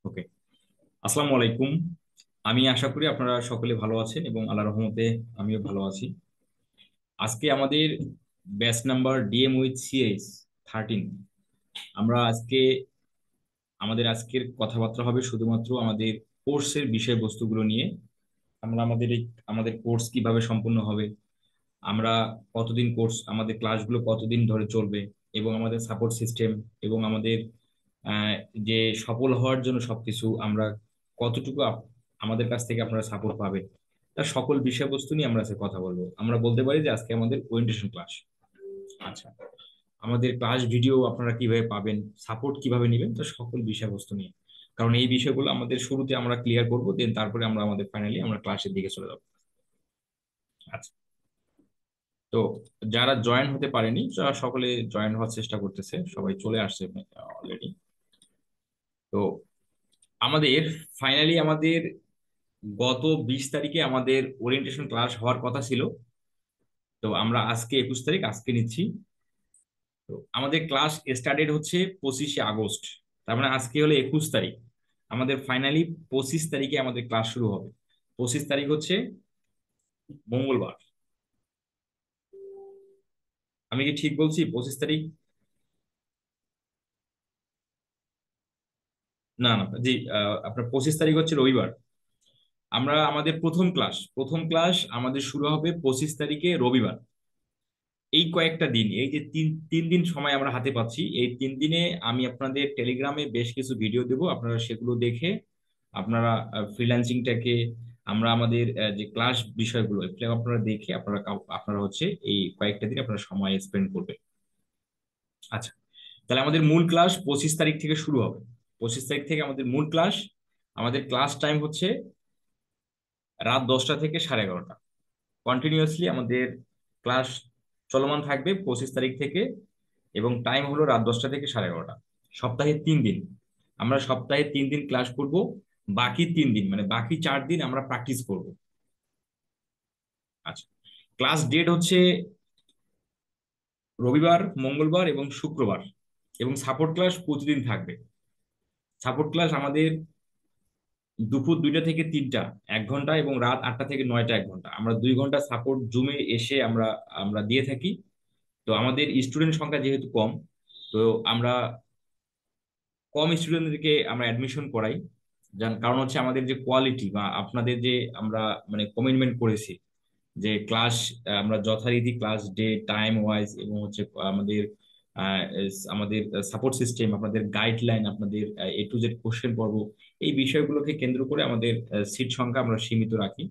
ওকে। আসসালামু আলাইকুম। আমি আশা করি আপনারা সকলে ভালো আছেন এবং আল্লাহর রহমতে আমিও ভালো আছি। আজকে আমাদের batch number DM with CS 13। আমরা আজকে আমাদের আজকের কথাবার্তা হবে শুধুমাত্র আমাদের কোর্সের বিষয়বস্তুগুলো নিয়ে। আমাদের কোর্স কিভাবে সম্পূর্ণ হবে, আমরা কতদিন কোর্স, আমাদের ক্লাসগুলো কতদিন ধরে চলবে, এবং আমাদের সাপোর্ট সিস্টেম, এবং আমাদের আহ, যে সফল হওয়ার জন্য সবকিছু আমরা কতটুকু আমাদের কাছ থেকে আপনারা সাপোর্ট পাবেন, তার সকল বিষয়বস্তু নিয়ে আমরা আজকে কথা বলবো। আমরা বলতে পারি যে আজকে আমাদের ওরিয়েন্টেশন ক্লাস। আচ্ছা, আমাদের ক্লাস ভিডিও আপনারা কিভাবে পাবেন, সাপোর্ট কিভাবে নেবেন, তার সকল বিষয়বস্তু নিয়ে। কারণ এই বিষয়গুলো আমাদের শুরুতে আমরা ক্লিয়ার করবো, দেন তারপরে আমরা আমাদের ফাইনালি আমরা ক্লাসের দিকে চলে যাবো। আচ্ছা, তো যারা জয়েন হতে পারেনি তারা সকলে জয়েন হওয়ার চেষ্টা করতেছে, সবাই চলে আসছে অলরেডি। তো আমাদের ফাইনালি আমাদের গত 20 তারিখে আমাদের ওরিয়েন্টেশন ক্লাস হওয়ার কথা ছিল। তো আমরা আজকে 21 তারিখ, আজকে নিচ্ছি। তো আমাদের ক্লাস স্টার্টেড হচ্ছে 25শে আগস্ট, তার মানে আজকে হলো 21 তারিখ। আমাদের ফাইনালি 25 তারিখে আমাদের ক্লাস শুরু হবে। 25 তারিখ হচ্ছে মঙ্গলবার। আমি কি ঠিক বলছি 25 তারিখ? না না জি, আপনার 25 তারিখ হচ্ছে রবিবার। আমরা আমাদের প্রথম ক্লাস আমাদের শুরু হবে 25 তারিখে রবিবার। এই কয়েকটা দিন, এই যে তিন তিন দিন সময় আমরা হাতে পাচ্ছি, এই 3 দিনে আমি আপনাদের টেলিগ্রামে বেশ কিছু ভিডিও দেবো, আপনারা সেগুলো দেখে আপনারা ফ্রিল্যান্সিংটাকে, আমরা আমাদের যে ক্লাস বিষয়গুলো এগুলো আপনারা দেখে আপনারা হচ্ছে এই কয়েকটা দিন আপনারা সময় স্পেন্ড করবেন। আচ্ছা, তাহলে আমাদের মূল ক্লাস 25 তারিখ থেকে শুরু হবে। 25 তারিখ থেকে আমাদের মূল ক্লাস। আমাদের ক্লাস টাইম হচ্ছে রাত 10টা থেকে 11:30। কন্টিনিউয়াসলি আমাদের ক্লাস চলমান থাকবে 25 তারিখ থেকে, এবং টাইম হলো রাত 10টা থেকে 11:30। সপ্তাহে 3 দিন, আমরা সপ্তাহে 3 দিন ক্লাস করব। বাকি 3 দিন মানে বাকি 4 দিন আমরা প্র্যাকটিস করব। আচ্ছা, ক্লাস ডেট হচ্ছে রবিবার, মঙ্গলবার এবং শুক্রবার, এবং সাপোর্ট ক্লাস প্রতিদিন থাকবে। সাপোর্ট ক্লাস আমাদের দুপুর 2টা থেকে 3টা 1 ঘন্টা, এবং রাত 8টা থেকে 9টা 1 ঘন্টা। আমরা 2 ঘন্টা সাপোর্ট জুমে এসে আমরা আমরা দিয়ে থাকি। তো আমাদের স্টুডেন্ট সংখ্যা যেহেতু কম, তো আমরা কম স্টুডেন্টদেরকে আমরা অ্যাডমিশন করাই। যার কারণ হচ্ছে আমাদের যে কোয়ালিটি বা আপনাদের যে আমরা মানে কমিটমেন্ট করেছি যে ক্লাস, আমরা যথারীতি ক্লাস ডে টাইম ওয়াইজ, এবং হচ্ছে আমাদের আমাদের সাপোর্ট সিস্টেম, আপনাদের গাইডলাইন, আপনাদের A to Z কোশ্চেন পর্ব, এই বিষয়গুলোকে কেন্দ্র করে আমাদের সিট সংখ্যা আমরা সীমিত রাখি।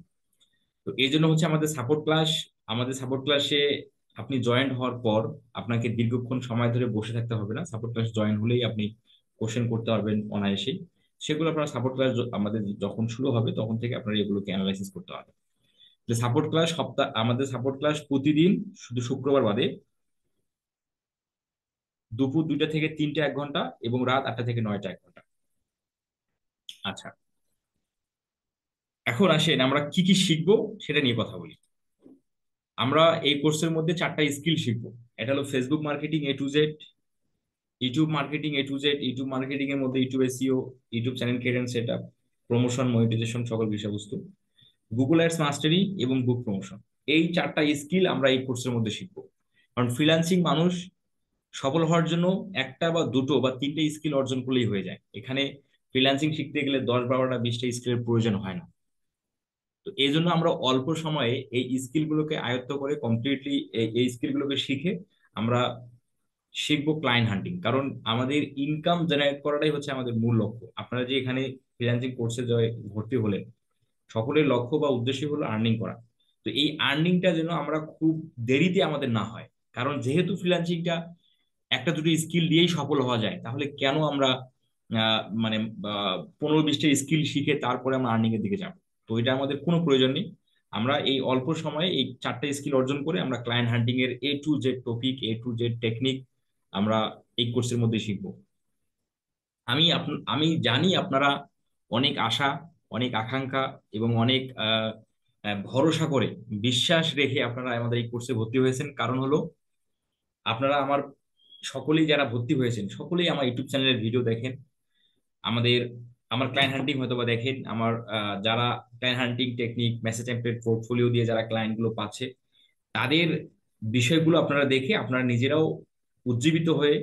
তো এই জন্য হচ্ছে আমাদের সাপোর্ট ক্লাসে আপনি জয়েন হওয়ার পর আপনাকে দীর্ঘক্ষণ সময় ধরে বসে থাকতে হবে না। সাপোর্ট ক্লাস জয়েন হলেই আপনি কোশ্চেন করতে পারবেন অনায়াসেই। সেগুলো আপনার সাপোর্ট ক্লাস আমাদের যখন শুরু হবে তখন থেকে আপনার এগুলোকে অ্যানালাইসিস করতে হবে। যে সাপোর্ট ক্লাস প্রতিদিন, শুধু শুক্রবার বাদে, দুপুর 2টা থেকে 3টা 1 ঘন্টা, এবং রাত 8টা থেকে 9টা 1 ঘন্টা। আচ্ছা, এখন আসেন আমরা কি কি শিখবো সেটা নিয়ে কথা বলি। আমরা এই কোর্সের মধ্যে 4টা স্কিল শিখবো। এটা হলো Facebook marketing A to Z, YouTube marketing A to Z, YouTube marketing এর মধ্যে YouTube SEO, YouTube channel creation set up, promotion, monetisation, সকল বিষয়বস্তু, গুগল অ্যাডস মাস্টারি এবং বুক প্রমোশন। এই 4টা স্কিল আমরা এই কোর্সের মধ্যে শিখবো। কারণ ফ্রিল্যান্সিং মানুষ সফল হওয়ার জন্য একটা বা দুটো বা 3টে স্কিল অর্জন করলেই হয়ে যায়। এখানে ফ্রিল্যান্সিং শিখতে গেলে 10 12টা 20টা স্কিলের প্রয়োজন হয় না। তো এই জন্য আমরা অল্প সময়ে এই স্কিলগুলোকে আয়ত্ত করে কমপ্লিটলি এই স্কিলগুলোকে শিখে আমরা শিখবো ক্লায়েন্ট হান্টিং। কারণ আমাদের ইনকাম জেনারেট করাটাই হচ্ছে আমাদের মূল লক্ষ্য। আপনারা যে এখানে ফ্রিল্যান্সিং কোর্সে ভর্তি হলেন, সকলের লক্ষ্য বা উদ্দেশ্য হলো আর্নিং করা। তো এই আর্নিংটা যেন আমরা খুব দেরিতে আমাদের না হয়। কারণ যেহেতু ফ্রিল্যান্সিংটা একটা দুটো স্কিল দিয়েই সফল হওয়া যায়, তাহলে কেন আমরা মানে 15 20টা স্কিল শিখে তারপরে আমরা আর্নিং এর দিকে যাব? তো এটা আমাদের কোনো প্রয়োজন নেই। আমরা এই অল্প সময়ে এই 4টা স্কিল অর্জন করে আমরা ক্লায়েন্ট হান্টিং এর A to Z topic, A to Z technique আমরা এই কোর্সের মধ্যে শিখবো। আমি জানি আপনারা অনেক আশা, অনেক আকাঙ্ক্ষা এবং অনেক ভরসা করে, বিশ্বাস রেখে আপনারা আমাদের এই কোর্সে ভর্তি হয়েছেন। কারণ হলো আপনারা আমার সকলেই যারা ভর্তি হয়েছেন সকলেই আমার ইউটিউব চ্যানেলের ভিডিও দেখেন। আমাদের আমার ক্লায়েন্ট হান্টিং হয়তো বা দেখেন, আমার যারা ক্লায়েন্ট হান্টিং টেকনিক, মেসেজ টেমপ্লেট, পোর্টফোলিও দিয়ে যারা ক্লায়েন্ট গুলো পাচ্ছে, তাদের বিষয়গুলো আপনারা দেখে আপনারা নিজেরাও উজ্জীবিত হয়ে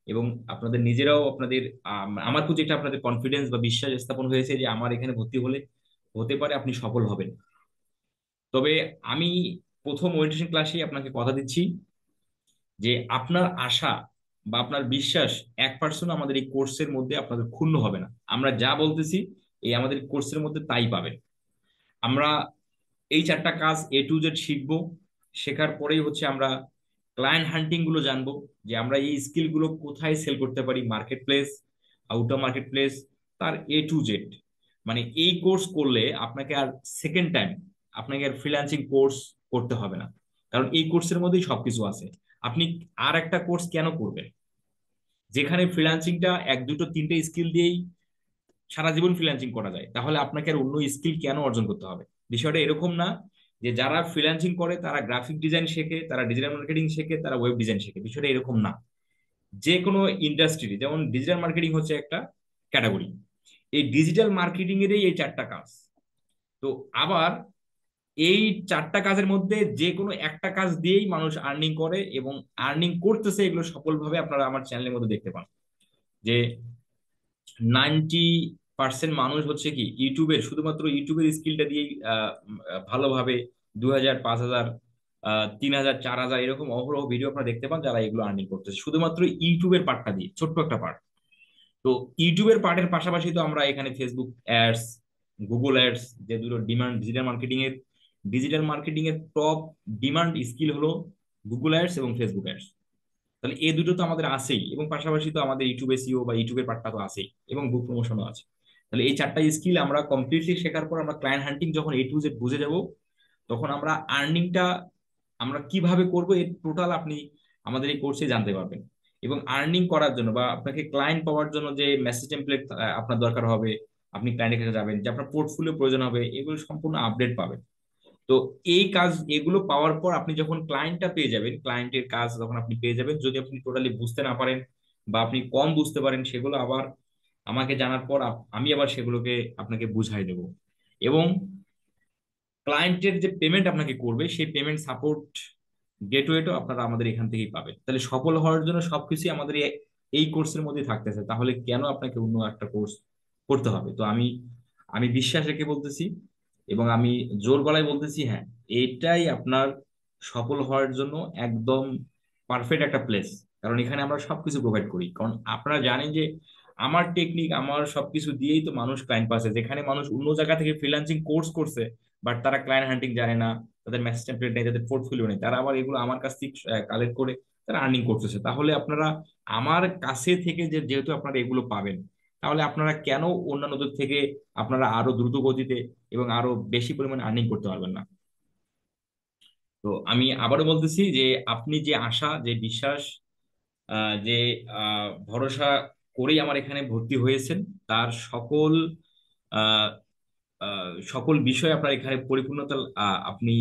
এবং আপনাদের নিজেরাও আপনাদের আমার প্রতি একটা আপনাদের কনফিডেন্স বা বিশ্বাস স্থাপন হয়েছে যে আমার এখানে ভর্তি হলে হতে পারে আপনি সফল হবেন। তবে আমি প্রথম ওরিয়েন্টেশন ক্লাসে আপনাকে কথা দিচ্ছি যে আপনার আশা বা আপনার বিশ্বাস 1% আমাদের এই কোর্সের মধ্যে আপনাদের ক্ষুণ্ণ হবে না। আমরা যা বলতেছি এই আমাদের কোর্সের মধ্যে তাই পাবেন। আমরা এই 4টা কাজ A to Z শিখবো। শেখার পরেই হচ্ছে আমরা ক্লায়েন্ট হান্টিং গুলো জানবো, যে আমরা এই স্কিল গুলো কোথায় সেল করতে পারি, market place, out of market place, তার A to Z। মানে এই কোর্স করলে আপনাকে আর সেকেন্ড টাইম আপনাকে আর ফ্রিল্যান্সিং কোর্স করতে হবে না, কারণ এই কোর্সের মধ্যেই সবকিছু আছে। আপনি আর একটা কোর্স কেন করবেন যেখানে ফ্রিল্যান্সিংটা এক দুটো তিনটে স্কিল দিয়েই সারা জীবন ফ্রিল্যান্সিং করা যায়? তাহলে আপনাকে আর অন্য স্কিল কেন অর্জন করতে হবে? বিষয়টা এরকম না যে যারা ফ্রিল্যান্সিং করে তারা গ্রাফিক ডিজাইন শেখে, তারা ডিজিটাল মার্কেটিং শেখে, তারা ওয়েব ডিজাইন শেখে। বিষয়টা এরকম না। যে কোনো ইন্ডাস্ট্রি, যেমন ডিজিটাল মার্কেটিং হচ্ছে একটা ক্যাটাগরি, এই ডিজিটাল মার্কেটিং এরই এই 4টা কাজ। তো আবার এই 4টা কাজের মধ্যে যে কোনো একটা কাজ দিয়েই মানুষ আর্নিং করে এবং আর্নিং করতেছে, এগুলো সফলভাবে আপনারা আমার চ্যানেলের মধ্যে দেখতে পান। যে 90% মানুষ হচ্ছে কি ইউটিউবের, শুধুমাত্র ইউটিউবের স্কিলটা দিয়েই ভালোভাবে 2,000, 5,000, 3,000, 4,000 এরকম অহরহ ভিডিও আপনারা দেখতে পান যারা এগুলো আর্নিং করতেছে শুধুমাত্র ইউটিউবের পার্টটা দিয়ে, ছোট্ট একটা পার্ট। তো ইউটিউবের পার্টের পাশাপাশি তো আমরা এখানে ফেসবুক অ্যাডস, গুগল অ্যাডস, যে দুটো ডিমান্ড ডিজিটাল মার্কেটিং এর টপ ডিমান্ড স্কিল হলো গুগল অ্যাডস এবং ফেসবুক অ্যাডস। তাহলে এই দুটো তো আমাদের আছেই, এবং পাশাপাশি তো আমাদের ইউটিউব এসইও বা ইউটিউবের পার্টটা তো আছেই, এবং বুক প্রমোশনও আছে। তাহলে এই 4টা স্কিল আমরা কমপ্লিটলি শেখার পর আমরা ক্লায়েন্ট হান্টিং যখন A to Z বুঝে যাব, তখন আমরা আর্নিংটা আমরা কিভাবে করব এর টোটাল আপনি আমাদের এই কোর্সে জানতে পারবেন। এবং আর্নিং করার জন্য বা আপনাকে ক্লায়েন্ট পাওয়ার জন্য যে মেসেজ টেমপ্লেট আপনার দরকার হবে, আপনি ক্লায়েন্টের কাছে যাবেন, যে আপনার পোর্টফোলিও প্রয়োজন হবে, এগুলো সম্পূর্ণ আপডেট পাবেন। তো এই কাজ এগুলো পাওয়ার পর আপনি যখন ক্লায়েন্টটা পেয়ে যাবেন, ক্লায়েন্টের কাজ যখন আপনি পেয়ে যাবেন, যদি আপনি টোটালি বুঝতে না পারেন বা আপনি কম বুঝতে পারেন, সেগুলো আবার আমাকে জানার পর আমি আবার সেগুলোকে আপনাকে বুঝাই দেব। এবং ক্লায়েন্টের যে পেমেন্ট আপনাকে করবে সেই পেমেন্ট সাপোর্ট গেটওয়েটাও আপনারা আমাদের এখান থেকেই পাবেন। তাহলে সফল হওয়ার জন্য সবকিছুই আমাদের এই কোর্সের মধ্যে থাকতেছে, তাহলে কেন আপনাকে অন্য একটা কোর্স করতে হবে? তো আমি আমি বিশ্বাস রেখে বলতেছি এবং আমি জোর গলায় বলতেছি, হ্যাঁ, এটাই আপনার সফল হওয়ার জন্য একদম পারফেক্ট একটা প্লেস। কারণ এখানে আমরা সবকিছু প্রোভাইড করি, কারণ আপনারা জানেন যে আমার টেকনিক, আমার সবকিছু দিয়েই তো মানুষ ক্লায়েন্ট পাচ্ছে। যেখানে মানুষ অন্য জায়গা থেকে ফ্রিল্যান্সিং কোর্স করছে, বাট তারা ক্লায়েন্ট হান্টিং জানে না, তাদের মেসেজ টেমপ্লেট নেই, তাদের পোর্টফোলিও নেই, তারা আবার এগুলো আমার কাছ থেকে কালেক্ট করে তারা আর্নিং করতেছে। তাহলে আপনারা আমার কাছে থেকে যেহেতু আপনারা এগুলো পাবেন, তাহলে আপনারা কেন অন্যান্যদের থেকে আপনারা আরো দ্রুত গতিতে এবং আরো বেশি পরিমাণে আর্নিং করতে পারবেন না? তো আমি আবারও বলতেছি যে আপনি যে আশা, যে বিশ্বাস, যে ভরসা করেই আমার এখানে ভর্তি হয়েছেন, তার আহ, সকল বিষয় আপনার এখানে পরিপূর্ণতা আপনি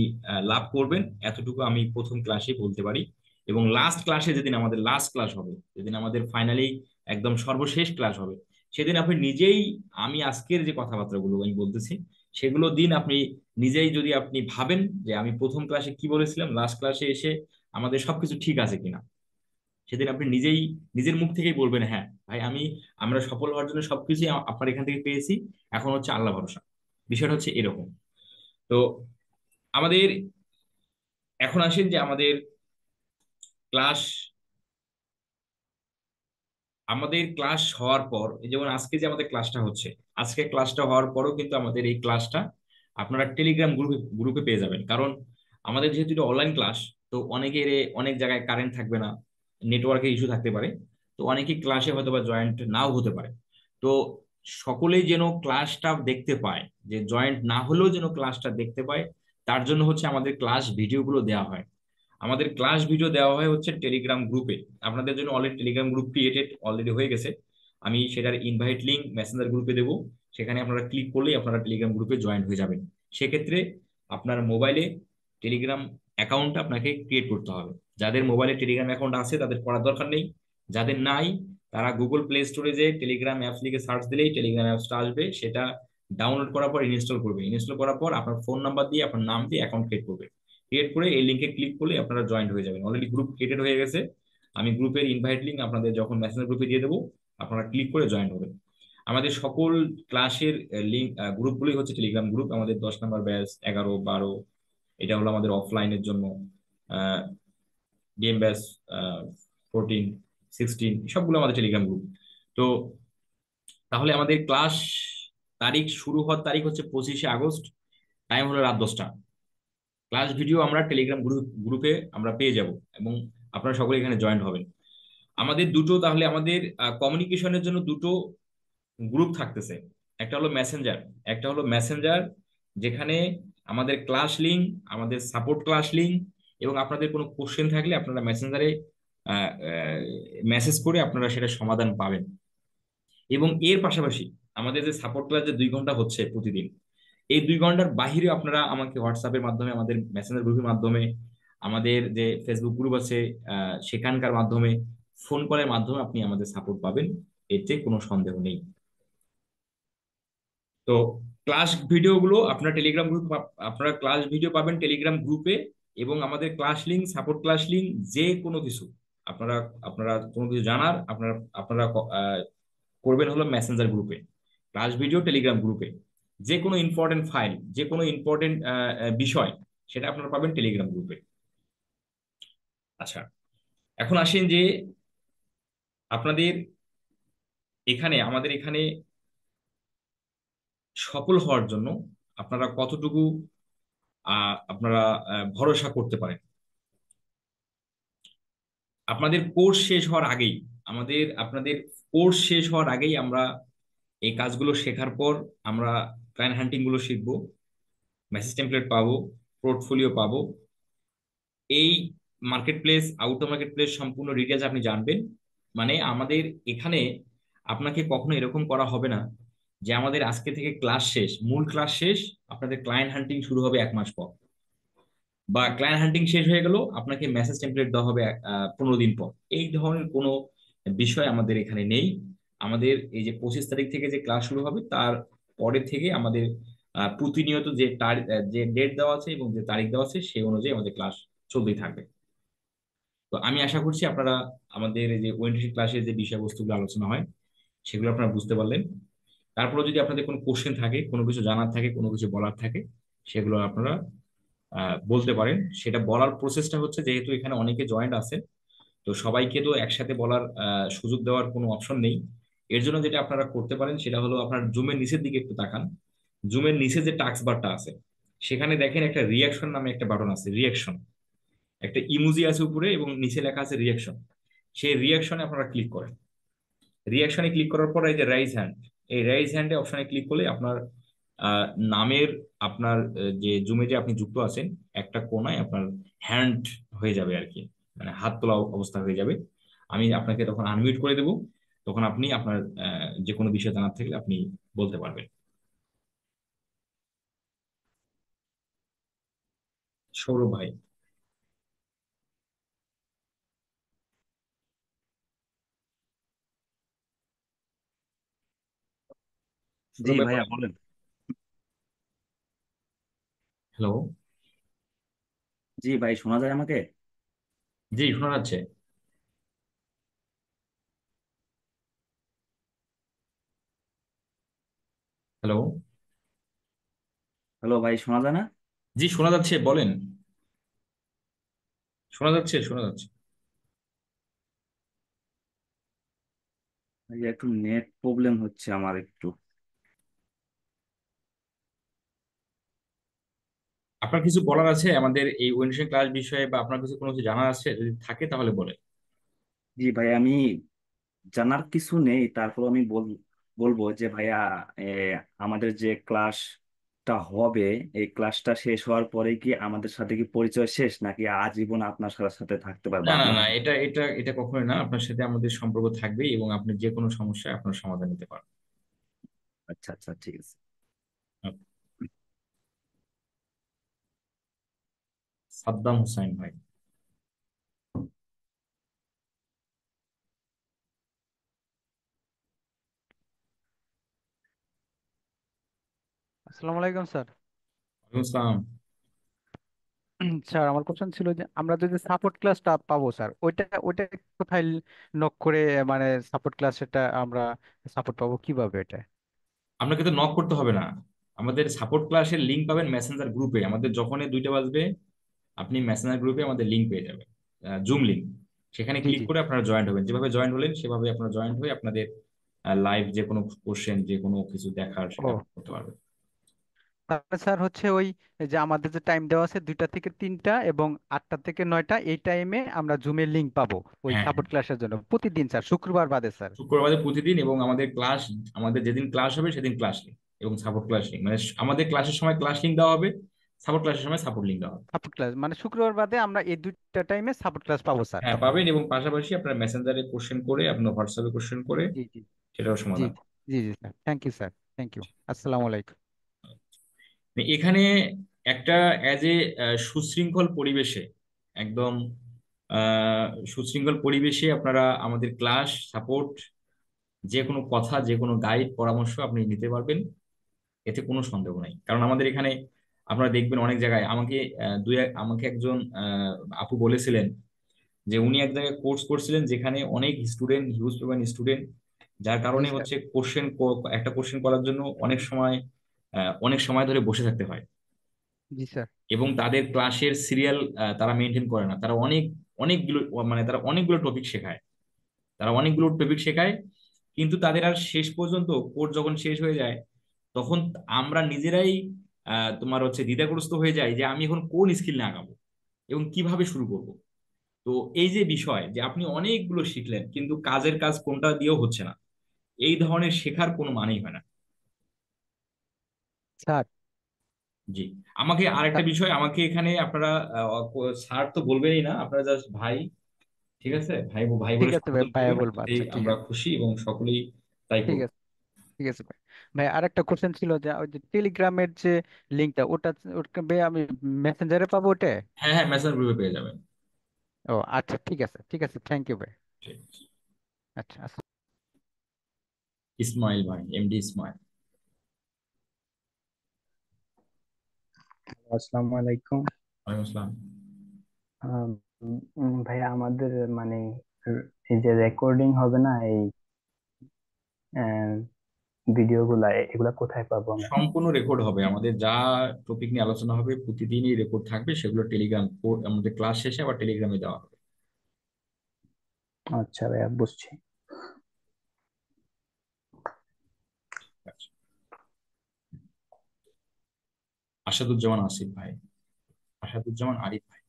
লাভ করবেন, এতটুকু আমি প্রথম ক্লাসে বলতে পারি। এবং লাস্ট ক্লাসে, যেদিন আমাদের লাস্ট ক্লাস হবে, যেদিন আমাদের ফাইনালি একদম সর্বশেষ ক্লাস হবে, সেদিন আপনি নিজেই, আমি আজকের যে কথাবার্তাগুলো আমি বলতেছি সেগুলো দিন আপনি নিজেই যদি আপনি ভাবেন যে আমি প্রথম ক্লাসে কি বলেছিলাম, লাস্ট ক্লাসে এসে আমাদের সবকিছু ঠিক আছে কিনা, সেদিন আপনি নিজেই নিজের মুখ থেকেই বলবেন, হ্যাঁ ভাই, আমরা সফল হওয়ার জন্য সবকিছু আপনার এখান থেকে পেয়েছি, এখন হচ্ছে আল্লাহ ভরসা। বিষয়টা হচ্ছে এরকম। তো আমাদের এখন আসেন যে ক্লাস আমাদের ক্লাস হওয়ার পর, এই যেমন আজকে যে আমাদের ক্লাসটা হচ্ছে, আজকে ক্লাসটা হওয়ার পরও কিন্তু আমাদের এই ক্লাসটা আপনারা টেলিগ্রাম গ্রুপে গ্রুপে পেয়ে যাবেন। কারণ আমাদের যেহেতু এটা অনলাইন ক্লাস, তো অনেকের অনেক জায়গায় কারেন্ট থাকবে না, নেটওয়ার্কের ইস্যু থাকতে পারে, তো অনেকে ক্লাসে হয়তো বা জয়েন্ট নাও হতে পারে। তো সকলেই যেন ক্লাসটা দেখতে পায়, যে জয়েন্ট না হলেও যেন ক্লাসটা দেখতে পায়, তার জন্য হচ্ছে আমাদের ক্লাস ভিডিওগুলো দেওয়া হয়। আমাদের ক্লাস ভিডিও দেওয়া হয় হচ্ছে টেলিগ্রাম গ্রুপে। আপনাদের জন্য already Telegram group created already হয়ে গেছে। আমি সেটার ইনভাইট লিঙ্ক মেসেঞ্জার গ্রুপে দেবো, সেখানে আপনারা ক্লিক করলেই আপনারা টেলিগ্রাম গ্রুপে জয়েন হয়ে যাবেন। সেক্ষেত্রে আপনার মোবাইলে টেলিগ্রাম অ্যাকাউন্টটা আপনাকে ক্রিয়েট করতে হবে। যাদের মোবাইলে টেলিগ্রাম অ্যাকাউন্ট আছে তাদের করার দরকার নেই, যাদের নাই তারা গুগল প্লে স্টোরে যে টেলিগ্রাম অ্যাপস লিখে সার্চ দিলেই টেলিগ্রাম অ্যাপসটা আসবে, সেটা ডাউনলোড করার পর ইনস্টল করবে। ইনস্টল করার পর আপনার ফোন নাম্বার দিয়ে আপনার নাম দিয়ে অ্যাকাউন্ট ক্রিয়েট করবে। ক্রিয়েট করে এই লিঙ্কে ক্লিক করলে আপনারা জয়েন্ট হয়ে যাবেন। অলরেডি গ্রুপ ক্রিয়েটেড হয়ে গেছে। আমি গ্রুপের ইনভাইট লিঙ্ক আপনাদের যখন মেসেঞ্জার গ্রুপে দিয়ে দেবো, আপনারা ক্লিক করে জয়েন হবেন। আমাদের সকল ক্লাসের লিঙ্ক গ্রুপগুলোই হচ্ছে টেলিগ্রাম গ্রুপ। আমাদের 10 নম্বর ব্যাচ, 11, 12, এটা হলো আমাদের অফলাইনের জন্য। গেম ব্যাচ 14, 16, সবগুলো আমাদের টেলিগ্রাম গ্রুপ। তো তাহলে আমাদের ক্লাস তারিখ শুরু হওয়ার তারিখ হচ্ছে 25শে আগস্ট। টাইম হলো রাত 10টা। ক্লাস ভিডিও আমরা টেলিগ্রাম গ্রুপে আমরা পেয়ে যাব, এবং আপনারা সকলে এখানে জয়েন হবেন। আমাদের দুটো, তাহলে আমাদের কমিউনিকেশনের জন্য দুটো গ্রুপ থাকতেছে। একটা হলো মেসেঞ্জার, একটা হলো মেসেঞ্জার, যেখানে আমাদের ক্লাস লিঙ্ক, আমাদের সাপোর্ট ক্লাস লিঙ্ক, এবং আপনাদের কোনো কোশ্চেন থাকলে আপনারা মেসেঞ্জারে মেসেজ করে আপনারা সেটা সমাধান পাবেন। এবং এর পাশাপাশি আমাদের যে সাপোর্ট ক্লাস যে 2 ঘন্টা হচ্ছে প্রতিদিন, এই 2 ঘন্টার বাহিরে আপনারা আমাকে হোয়াটসঅ্যাপের মাধ্যমে, আমাদের মেসেঞ্জার গ্রুপের মাধ্যমে, আমাদের যে ফেসবুক গ্রুপ আছে সেখানকার মাধ্যমে, ফোন কলের মাধ্যমে আপনি আমাদের সাপোর্ট পাবেন। এতে কোনো সন্দেহ নেই। তো ক্লাস ভিডিওগুলো আপনার টেলিগ্রাম গ্রুপ, আপনারা ক্লাস ভিডিও পাবেন টেলিগ্রাম গ্রুপে, এবং আমাদের class link, support class link, যে কোনো কিছু আপনারা আপনারা কোনো কিছু জানার আপনারা আপনারা করবেন হলো মেসেঞ্জার গ্রুপে, ক্লাস ভিডিও টেলিগ্রাম গ্রুপে। যে কোনো ইম্পর্টেন্ট ফাইল, যে কোনো ইম্পর্টেন্ট বিষয়, সেটা আপনারা পাবেন টেলিগ্রাম গ্রুপে। আচ্ছা, এখন আসেন যে আপনাদের এখানে, আমাদের এখানে সফল হওয়ার জন্য আপনারা কতটুকু আপনারা ভরসা করতে পারেন। আপনাদের কোর্স শেষ হওয়ার আগেই, আপনাদের কোর্স শেষ হওয়ার আগেই আমরা এই কাজগুলো শেখার পর আমরা ক্লায়েন্ট হান্টিং গুলো শিখবো, মেসেজ টেমপ্লেট পাবো, পোর্টফোলিও পাবো। এই market place, out of market place সম্পূর্ণ ডিটেলস আপনি জানবেন। মানে আমাদের এখানে আপনাকে কখনো এরকম করা হবে না যে আমাদের আজকে থেকে ক্লাস শেষ, মূল ক্লাস শেষ, আপনাদের ক্লায়েন্ট হান্টিং শুরু হবে 1 মাস পর, বা ক্লায়েন্ট হান্টিং শেষ হয়ে গেল আপনাকে মেসেজ টেমপ্লেট দেওয়া হবে 15 দিন পর। এই ধরনের কোনো বিষয় আমাদের এখানে নেই। আমাদের এই যে 25 তারিখ থেকে যে ক্লাস শুরু হবে, তার পরের থেকে আমাদের প্রতিনিয়ত যে যে ডেট দেওয়া আছে এবং যে তারিখ দেওয়া আছে, সেই অনুযায়ী আমাদের ক্লাস চলতেই থাকবে। তো আমি আশা করছি আপনারা আমাদের এই যে ওয়েন্টিটি ক্লাসের যে বিষয়বস্তুগুলো আলোচনা হয়, সেগুলো আপনারা বুঝতে পারলেন। তারপরে যদি আপনাদের কোনো কোশ্চেন থাকে, কোনো কিছু জানার থাকে, কোনো কিছু বলার থাকে, সেগুলো আপনারা বলতে পারেন। সেটা বলার প্রসেসটা হচ্ছে, যেহেতু এখানে অনেকে জয়েন্ট আছে, তো সবাইকে তো একসাথে বলার সুযোগ দেওয়ার কোনো অপশন নেই। এর জন্য যেটা আপনারা করতে পারেন সেটা হলো, আপনার জুমের নিচের দিকে একটু তাকান। জুমের নিচে যে টাস্ক বারটা আছে, সেখানে দেখেন একটা রিয়াকশন নামে একটা বাটন আছে, রিয়াকশন। একটা ইমোজি আছে উপরে এবং নিচে লেখা আছে রিয়াকশন। সেই রিয়াকশনে আপনারা ক্লিক করেন। রিয়াকশনে ক্লিক করার পর এই যে রাইজ হ্যান্ড, এই রাইজ হ্যান্ডে অপশনে ক্লিক করলে আপনার আহ, নামের, আপনার যে জুমে যে আপনি যুক্ত আছেন, একটা কোনায় আপনার হ্যান্ড হয়ে যাবে আর কি, মানে হাত তোলা অবস্থা হয়ে যাবে। আমি আপনাকে তখন আনমিউট করে দেব। তখন আপনি আপনার যে কোনো বিষয় জানার থাকলে আপনি বলতে পারবেন। সৌরভ ভাই। জি সৌরভ ভাই ভাইয়া বলেন। বলেন। হ্যালো। জি ভাই, শোনা যায় আমাকে? জি, শোনা যাচ্ছে। হ্যালো। হ্যালো ভাই, শোনা যায় না? জি, শোনা যাচ্ছে, বলেন। শোনা যাচ্ছে, শোনা যাচ্ছে। ভাই একটু নেট প্রবলেম হচ্ছে আমার একটু। আপনার কিছু বলার আছে আমাদের এই ওয়েন্ডেশন ক্লাস বিষয়ে, বা আপনার কিছু কোনো কিছু জানার আছে যদি থাকে তাহলে বলে। জি ভাই, আমি জানার কিছু নেই, তারপর আমি বলবো যে ভাইয়া, এ, আমাদের যে ক্লাসটা হবে, এই ক্লাসটা শেষ হওয়ার পরে কি আমাদের সাথে কি পরিচয় শেষ, নাকি আজীবন আপনার সাথে সাথে থাকতে পারবো না না আপনার? না, এটা এটা এটা কখনোই না। আপনার সাথে আমাদের সম্পর্ক থাকবেই, এবং আপনি যে কোনো সমস্যায় আপনার সমাধান নিতে পারবেন। আচ্ছা আচ্ছা, ঠিক আছে। সাদ্দাম হোসাইন ভাই। আসসালামু আলাইকুম স্যার। ওয়ালাইকুম আসসালাম। স্যার আমার কোশ্চেন ছিল যে আমরা যদি সাপোর্ট ক্লাসটা পাবো স্যার, ওইটা ওইটা কোথায় নক করে, মানে সাপোর্ট ক্লাস সেটা আমরা সাপোর্ট পাবো কিভাবে এটা? আপনাকে তো নক করতে হবে না। আমাদের সাপোর্ট ক্লাসের লিংক পাবেন মেসেঞ্জার গ্রুপে। আমাদের যখনই 2টা বাজবে আপনি মেসেঞ্জার গ্রুপে আমাদের লিংক পেয়ে যাবেন, জুম লিংক। সেখানে জি ক্লিক জি। করে আপনারা জয়েন্ট হবেন। যেভাবে জয়েন্ট হলেন সেভাবে আপনারা জয়েন্ট হয়ে আপনাদের লাইভ যে কোনো কোশ্চেন, যে কোনো কিছু দেখার সেটা ও, আপনি করতে পারবেন। তাহলে স্যার হচ্ছে ওই যে আমাদের যে টাইম দেওয়া আছে 2টা থেকে 3টা এবং 8টা থেকে 9টা, এই টাইমে আমরা জুমের লিংক পাবো ওই হ্যাঁ, সাপোর্ট ক্লাসের জন্য প্রতিদিন স্যার, শুক্রবার বাদে স্যার? শুক্রবারে প্রতিদিন। এবং আমাদের ক্লাস, আমাদের যেদিন ক্লাস হবে সেদিন ক্লাস লিঙ্ক এবং সাপোর্ট ক্লাস লিঙ্ক, মানে আমাদের ক্লাসের সময় ক্লাস লিঙ্ক দেওয়া হবে, সাপোর্ট ক্লাসের সময় সাপোর্ট লিঙ্ক দেওয়া হবে। সাপোর্ট ক্লাস মানে শুক্রবার বাদে আমরা এই 2টা টাইমে সাপোর্ট ক্লাস পাবো স্যার হ্যাঁ তখন? পাবেন, এবং পাশাপাশি আপনার মেসেঞ্জারে কোশ্চেন করে, আপনার হোয়াটসঅ্যাপে কোশ্চেন করে জি জি। সেটাও জি সমাধান। জি জি sir, thank you sir, thank you. আসসালামু আলাইকুম। এখানে একটা অ্যাজ এ সুশৃঙ্খল পরিবেশে, একদম সুশৃঙ্খল পরিবেশে আপনারা আমাদের ক্লাস সাপোর্ট, যে কোনো কথা, যে কোনো গাইড পরামর্শ আপনি নিতে পারবেন। এতে কোনো সন্দেহ নাই, কারণ আমাদের এখানে আপনারা দেখবেন অনেক জায়গায় আমাকে আমাকে একজন আপু বলেছিলেন যে উনি এক জায়গায় কোর্স করছিলেন যেখানে অনেক স্টুডেন্ট, হিউজ পরিমাণ স্টুডেন্ট, যার জি কারণে স্যার। হচ্ছে কোশ্চেন, একটা কোশ্চেন করার জন্য অনেক সময় ধরে বসে থাকতে হয়। জি স্যার। এবং তাদের ক্লাসের সিরিয়াল তারা মেনটেন করে না। তারা অনেকগুলো, মানে তারা অনেকগুলো টপিক শেখায়, তারা অনেকগুলো টপিক শেখায়, কিন্তু তাদের আর শেষ পর্যন্ত কোর্স যখন শেষ হয়ে যায় তখন আমরা নিজেরাই তোমার হচ্ছে দ্বিধাগ্রস্ত হয়ে যায় যে আমি এখন কোন স্কিল নিয়ে আগাবো এবং কিভাবে শুরু করব। তো এই যে বিষয় যে আপনি অনেকগুলো শিখলেন কিন্তু কাজের কাজ কোনটা দিয়েও হচ্ছে না, এই ধরনের শেখার কোনো মানেই হয় না। স্যার। জি। আমাকে আরেকটা তা- বিষয়, আমাকে এখানে আপনারা স্যার তো বলবেনই না, আপনারা জাস্ট ভাই। ঠিক আছে, ভাই ভাই ঠিক বলে আছে ভাই, সম্বোধন ভাইয়া করবেন, বলবো, এতেই আচ্ছা ঠিক আমরা আছে। খুশি এবং সকলেই তাই ঠিক করব। আছে। ঠিক আছে ভাই। ভাই আরেকটা কোশ্চেন ছিল যে ওই যে টেলিগ্রামের যে লিঙ্কটা, ওটা ওটা আমি মেসেঞ্জারে পাবো ওটা? হ্যাঁ হ্যাঁ, মেসেঞ্জার গ্রুপে পেয়ে যাবেন। ও আচ্ছা, ঠিক আছে ঠিক আছে, থ্যাংক ইউ ভাই। ঠিক। আচ্ছা আচ্ছা। ইসমাইল ভাই, এমডি ইসমাইল। আসসালামু আলাইকুম। ওয়ালাইকুম আসসালাম। আম, ভাইয়া আমাদের মানে এই যে রেকর্ডিং হবে না এই ভিডিও গুলা, এগুলা কোথায় পাবো আমরা? সম্পূর্ণ রেকর্ড হবে, আমাদের যা টপিক নিয়ে আলোচনা হবে প্রতিদিনই রেকর্ড থাকবে, সেগুলো টেলিগ্রাম, আমাদের ক্লাস শেষে আবার টেলিগ্রামে দেওয়া হবে। আচ্ছা ভাইয়া, বুঝছি। আচ্ছা। আসাদুজ্জামান আসিফ ভাই, আসাদুজ্জামান আরিফ ভাই।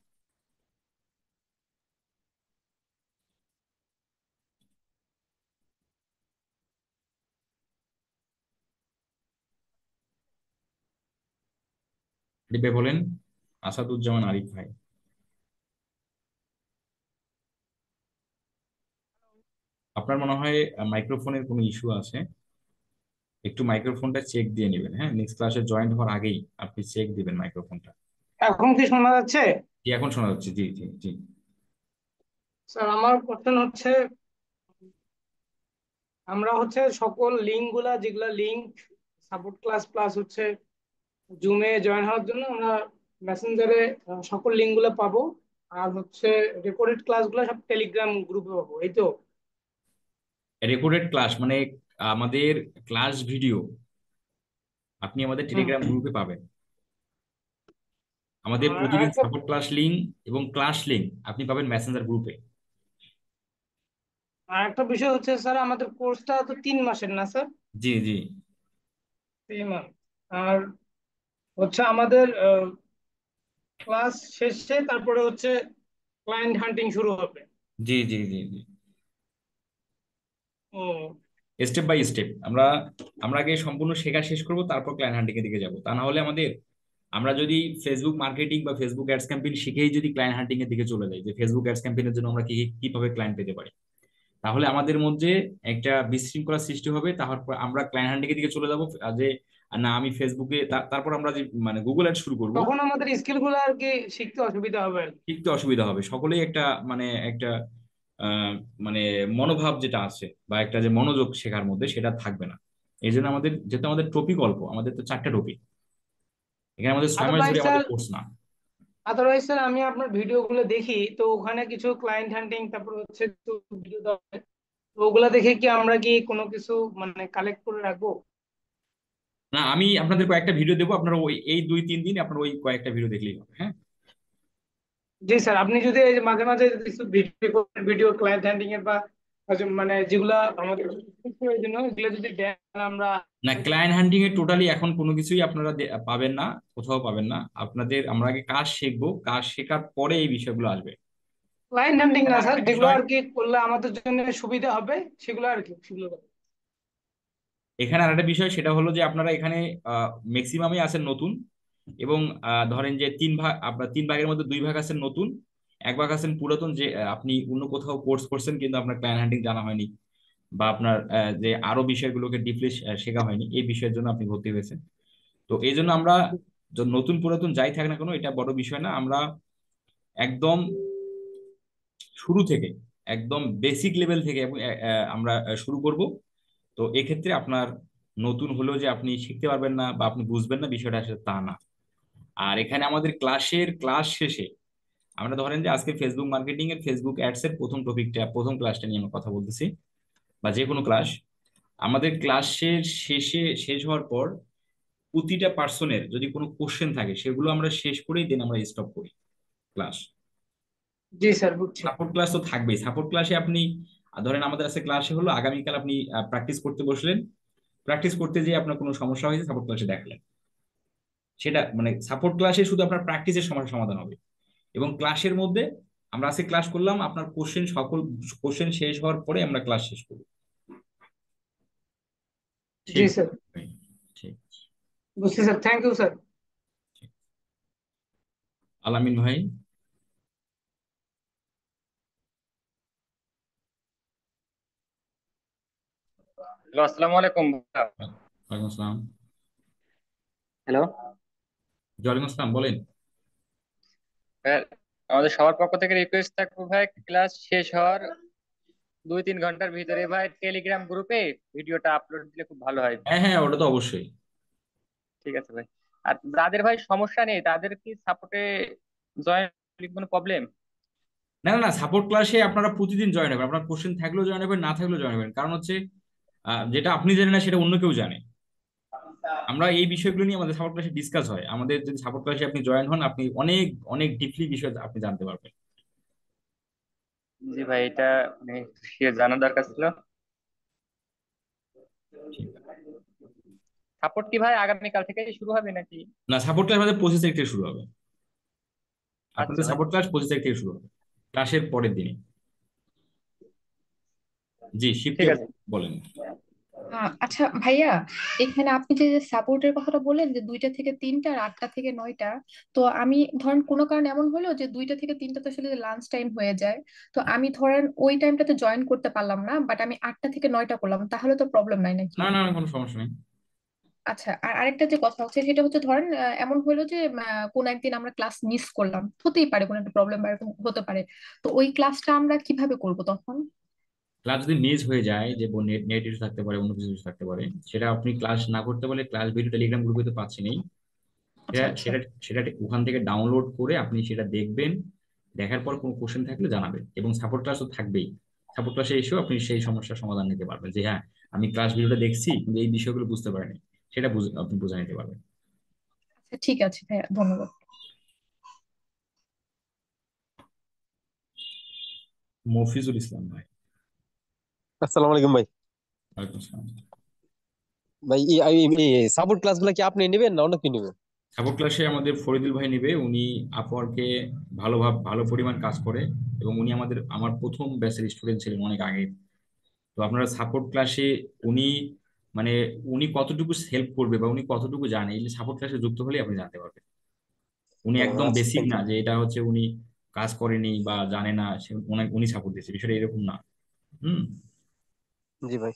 আরিফ ভাই বলেন। আসাদুজ্জামান আরিফ ভাই। আপনার মনে হয় মাইক্রোফোনের কোনো ইস্যু আছে, একটু মাইক্রোফোনটা চেক দিয়ে নেবেন। হ্যাঁ, নেক্সট ক্লাসে জয়েন হওয়ার আগেই আপনি চেক দিবেন মাইক্রোফোনটা। এখন কি শোনা যাচ্ছে? জি, এখন শোনা যাচ্ছে। জি জি জি। স্যার আমার কোশ্চেন হচ্ছে, আমরা হচ্ছে সকল লিঙ্ক গুলা, যেগুলা লিঙ্ক সাপোর্ট ক্লাস প্লাস হচ্ছে জুমে জয়েন হওয়ার জন্য, আমরা মেসেঞ্জারে সকল লিঙ্ক গুলা পাবো। আর হচ্ছে রেকর্ডেড ক্লাস গুলা সব টেলিগ্রাম গ্রুপে পাবো, এই তো? রেকর্ডেড ক্লাস মানে আমাদের ক্লাস ভিডিও আপনি আমাদের হুম। টেলিগ্রাম গ্রুপে পাবেন। আমাদের আর প্রতিদিন আরেকটা, সাপোর্ট ক্লাস লিঙ্ক এবং ক্লাস লিঙ্ক আপনি পাবেন মেসেঞ্জার গ্রুপে। আরেকটা বিষয় হচ্ছে স্যার, আমাদের কোর্সটা তো 3 মাসের না স্যার? জি জি 3 মাস। আর হচ্ছে আমাদের ক্লাস শেষে তারপরে হচ্ছে ক্লায়েন্ট হান্টিং শুরু হবে। জি জি জি জি। ও, স্টেপ বাই স্টেপ আমরা আমরা আগে সম্পূর্ণ শেখা শেষ করব, তারপর ক্লায়েন্ট হান্টিং এর দিকে যাব। তা না হলে আমাদের, আমরা যদি ফেসবুক মার্কেটিং বা ফেসবুক অ্যাডস ক্যাম্পেইন শিখেই যদি ক্লায়েন্ট হান্টিং এর দিকে চলে যাই, যে ফেসবুক অ্যাডস ক্যাম্পেইনের জন্য আমরা কিভাবে ক্লায়েন্ট পেতে পারি, তাহলে আমাদের মধ্যে একটা বিশৃঙ্খলা সৃষ্টি হবে। তারপর আমরা ক্লায়েন্ট হান্টিং এর দিকে চলে যাবো, যে না আমি ফেসবুকে, তারপর আমরা যে মানে গুগল অ্যাড শুরু করব। তখন আমাদের স্কিল গুলো আর কি শিখতে অসুবিধা হবে আর কি। শিখতে অসুবিধা হবে, সকলেই একটা মানে একটা আহ, মানে মনোভাব যেটা আছে বা একটা যে মনোযোগ শেখার মধ্যে, সেটা থাকবে না। এই জন্য আমাদের, যেহেতু আমাদের টপিক অল্প, আমাদের তো 4টা টপিক, এখানে আমাদের 6 মাস আদারওয়াইজ ধরে স্যার আমাদের কোর্স না। আদারওয়াইজ স্যার আমি আপনার ভিডিও গুলো দেখি, তো ওখানে কিছু ক্লায়েন্ট হান্টিং, তারপর হচ্ছে ভিডিও, তো ওগুলা দেখে কি আমরা কি কোনো কিছু মানে কালেক্ট করে রাখবো? না, আমি আপনাদের কয়েকটা ভিডিও দেবো, আপনারা ওই এই 2-3 দিন আপনারা ওই কয়েকটা ভিডিও দেখলেই হবে। হ্যাঁ, জি স্যার, আপনি যদি এই যে মাঝে মাঝে যদি কিছু ভিডিও ক্লায়েন্ট হ্যান্ডিং এর বা হচ্ছে মানে যেগুলা আমাদের জন্য এগুলো যদি দেন আমরা। না, ক্লায়েন্ট হান্টিং এ টোটালি এখন কোনো কিছুই আপনারা পাবেন না, কোথাও পাবেন না। আপনাদের আমরা আগে কাজ শিখবো, কাজ শেখার পরে এই বিষয়গুলো আসবে। ক্লায়েন্ট হ্যান্ডিং এখানে না স্যার, আরেকটা যেগুলো বিষয়, আর কি করলে আমাদের জন্য সুবিধা হবে সেগুলো আর কি, সেগুলো এখানে আরেকটা বিষয় সেটা হলো যে আপনারা এখানে ম্যাক্সিমামই আছেন নতুন, এবং ধরেন যে 3 ভাগ, আপনার 3 ভাগের মধ্যে 2 ভাগ আছেন নতুন, 1 ভাগ আছেন পুরাতন, যে আপনি অন্য কোথাও কোর্স করছেন কিন্তু আপনার ক্লায়েন্ট হ্যান্ডিং জানা হয়নি, বা আপনার যে আরো বিষয়গুলোকে ডিপলি শেখা হয়নি, এই বিষয়ের জন্য আপনি ভর্তি হয়েছেন। তো এই জন্য আমরা নতুন পুরাতন যাই থাক না কেন, এটা বড় বিষয় না। আমরা একদম শুরু থেকে, একদম বেসিক লেভেল থেকে আমরা শুরু করব। তো এক্ষেত্রে আপনার নতুন হলেও যে আপনি শিখতে পারবেন না বা আপনি বুঝবেন না, বিষয়টা আসলে তা না। আর এখানে আমাদের ক্লাস শেষে আমরা ধরেন যে আজকে ফেসবুক মার্কেটিং এর, ফেসবুক অ্যাডস এর প্রথম টপিকটা, প্রথম ক্লাসটা নিয়ে আমরা কথা বলতেছি, বা যে কোনো ক্লাস, আমাদের ক্লাসের শেষে, শেষ হওয়ার পর প্রতিটা পার্সনের যদি কোনো কোশ্চেন থাকে সেগুলো আমরা শেষ করেই দেন আমরা স্টপ করি ক্লাস। জি স্যার বুঝছি। সাপোর্ট ক্লাস তো থাকবেই। সাপোর্ট ক্লাসে আপনি ধরেন আমাদের আছে ক্লাসে হলো আগামীকাল আপনি প্র্যাকটিস করতে বসলেন, প্র্যাকটিস করতে যেয়ে আপনার কোনো সমস্যা হয়েছে, সাপোর্ট ক্লাসে দেখালেন, সেটা মানে সাপোর্ট ক্লাসে শুধু আপনার প্র্যাকটিসের সমস্যা সমাধান হবে। এবং ক্লাসের মধ্যে আমরা আজকে ক্লাস করলাম, আপনার কোশ্চেন, সকল কোশ্চেন শেষ হওয়ার পরে আমরা ক্লাস শেষ করব। জি ঠিক, স্যার ঠিক, বুঝছি স্যার, থ্যাংক ইউ স্যার। ঠিক। আলামিন ভাই। হ্যালো, আসসালামু আলাইকুম ভাইয়া। ওয়ালাইকুম আসসালাম। হ্যালো ওয়ালাইকুম আসসালাম, বলেন। ভাইয়া, আমাদের সবার পক্ষ থেকে রিকোয়েস্ট থাকবে ভাই, ক্লাস শেষ হওয়ার 2-3 ঘন্টার ভিতরে ভাই টেলিগ্রাম গ্রুপে ভিডিওটা আপলোড দিলে খুব ভালো হয়। হ্যাঁ হ্যাঁ, ওটা তো অবশ্যই। ঠিক আছে ভাই। আর যাদের ভাই সমস্যা নেই তাদের কি সাপোর্টে জয়েন কোনো প্রবলেম? না না না, সাপোর্ট ক্লাসে আপনারা প্রতিদিন জয়েন হবেন, আপনার কোশ্চেন থাকলেও জয়েন হবেন, না থাকলেও জয়েন হবেন। কারণ হচ্ছে যেটা আপনি জানেন না সেটা অন্য কেউ জানে। আমরা এই বিষয়গুলো নিয়ে আমাদের সাপোর্ট ক্লাসে ডিসকাস হয়। আমাদের যদি সাপোর্ট ক্লাসে আপনি জয়েন হন, আপনি অনেক অনেক ডিপলি বিষয় আপনি জানতে পারবেন। জি ভাই, এটা মানে জানা দরকার ছিল। ঠিক আছে। সাপোর্ট কি ভাই আগামীকাল থেকে শুরু হবে নাকি? না, সাপোর্ট ক্লাস আমাদের 25 তারিখ থেকে শুরু হবে। আচ্ছা আপনাদের ভাই। সাপোর্ট ক্লাস 25 তারিখ থেকে শুরু হবে, ক্লাসের পরের দিনে। জি, শিবকে ঠিক আছে। বলেন। আচ্ছা ভাইয়া, এখানে আপনি যে সাপোর্টের কথাটা বললেন যে 2টা থেকে 3টা আর 8টা থেকে 9টা, তো আমি ধরেন কোনো কারণে এমন হলো যে 2টা থেকে 3টা তো আসলে লাঞ্চ টাইম হয়ে যায়, তো আমি ধরেন ওই টাইমটাতে জয়েন করতে পারলাম না, বাট আমি 8টা থেকে 9টা করলাম, তাহলে তো প্রবলেম নাই নাকি? না না না, কোনো সমস্যা নেই। আচ্ছা, আর আরেকটা যে কথা হচ্ছে সেটা হচ্ছে ধরেন এমন হলো যে কোন একদিন আমরা ক্লাস মিস করলাম, হতেই পারে কোনো একটা প্রবলেম বা এরকম হতে পারে, তো ওই ক্লাসটা আমরা কিভাবে করব তখন? ক্লাস যদি মিস হয়ে যায়, যে নেট নেট ইস্যু থাকতে পারে, অন্য কিছু issue থাকতে পারে, সেটা আপনি ক্লাস না করতে পারলে ক্লাস ভিডিও টেলিগ্রাম গ্রুপে তো পাচ্ছেনই। আচ্ছা সেটা আচ্ছা। সেটা সেটা ওখান থেকে ডাউনলোড করে আপনি সেটা দেখবেন, দেখার পর কোনো কোশ্চেন থাকলে জানাবেন। এবং সাপোর্ট ক্লাস তো থাকবেই, সাপোর্ট ক্লাসে এসেও আপনি সেই সমস্যার সমাধান নিতে পারবেন, যে হ্যাঁ আমি ক্লাস ভিডিওটা দেখছি কিন্তু এই বিষয়গুলো বুঝতে পারিনি, সেটা আপনি বুঝে নিতে পারবেন। আচ্ছা ঠিক আছে ভাইয়া, ধন্যবাদ। মফিজুল ইসলাম ভাই। আসসালামু আলাইকুম ভাই। ওয়ালাইকুম আসসালাম। ভাই সাপোর্ট ক্লাস গুলা কি আপনি নেবেন না অন্য কি নেবেন? সাপোর্ট ক্লাসে আমাদের ফরিদুল ভাই নেবে, উনি আপওয়ার্কে ভালো পরিমাণ কাজ করে, এবং উনি আমার প্রথম ব্যাচের স্টুডেন্ট ছিলেন অনেক আগে। তো আপনারা সাপোর্ট ক্লাসে উনি মানে উনি কতটুকু হেল্প করবে বা উনি কতটুকু জানে, এই সাপোর্ট ক্লাসে যুক্ত হলে আপনি জানতে পারবেন। উনি ও, একদম আচ্ছা, বেসিক থ্যাংক না ইউ। যে এটা হচ্ছে উনি কাজ করেনি বা জানে না, উনি সাপোর্ট দিচ্ছে, বিষয়টা এরকম না। হুম। জি ভাই,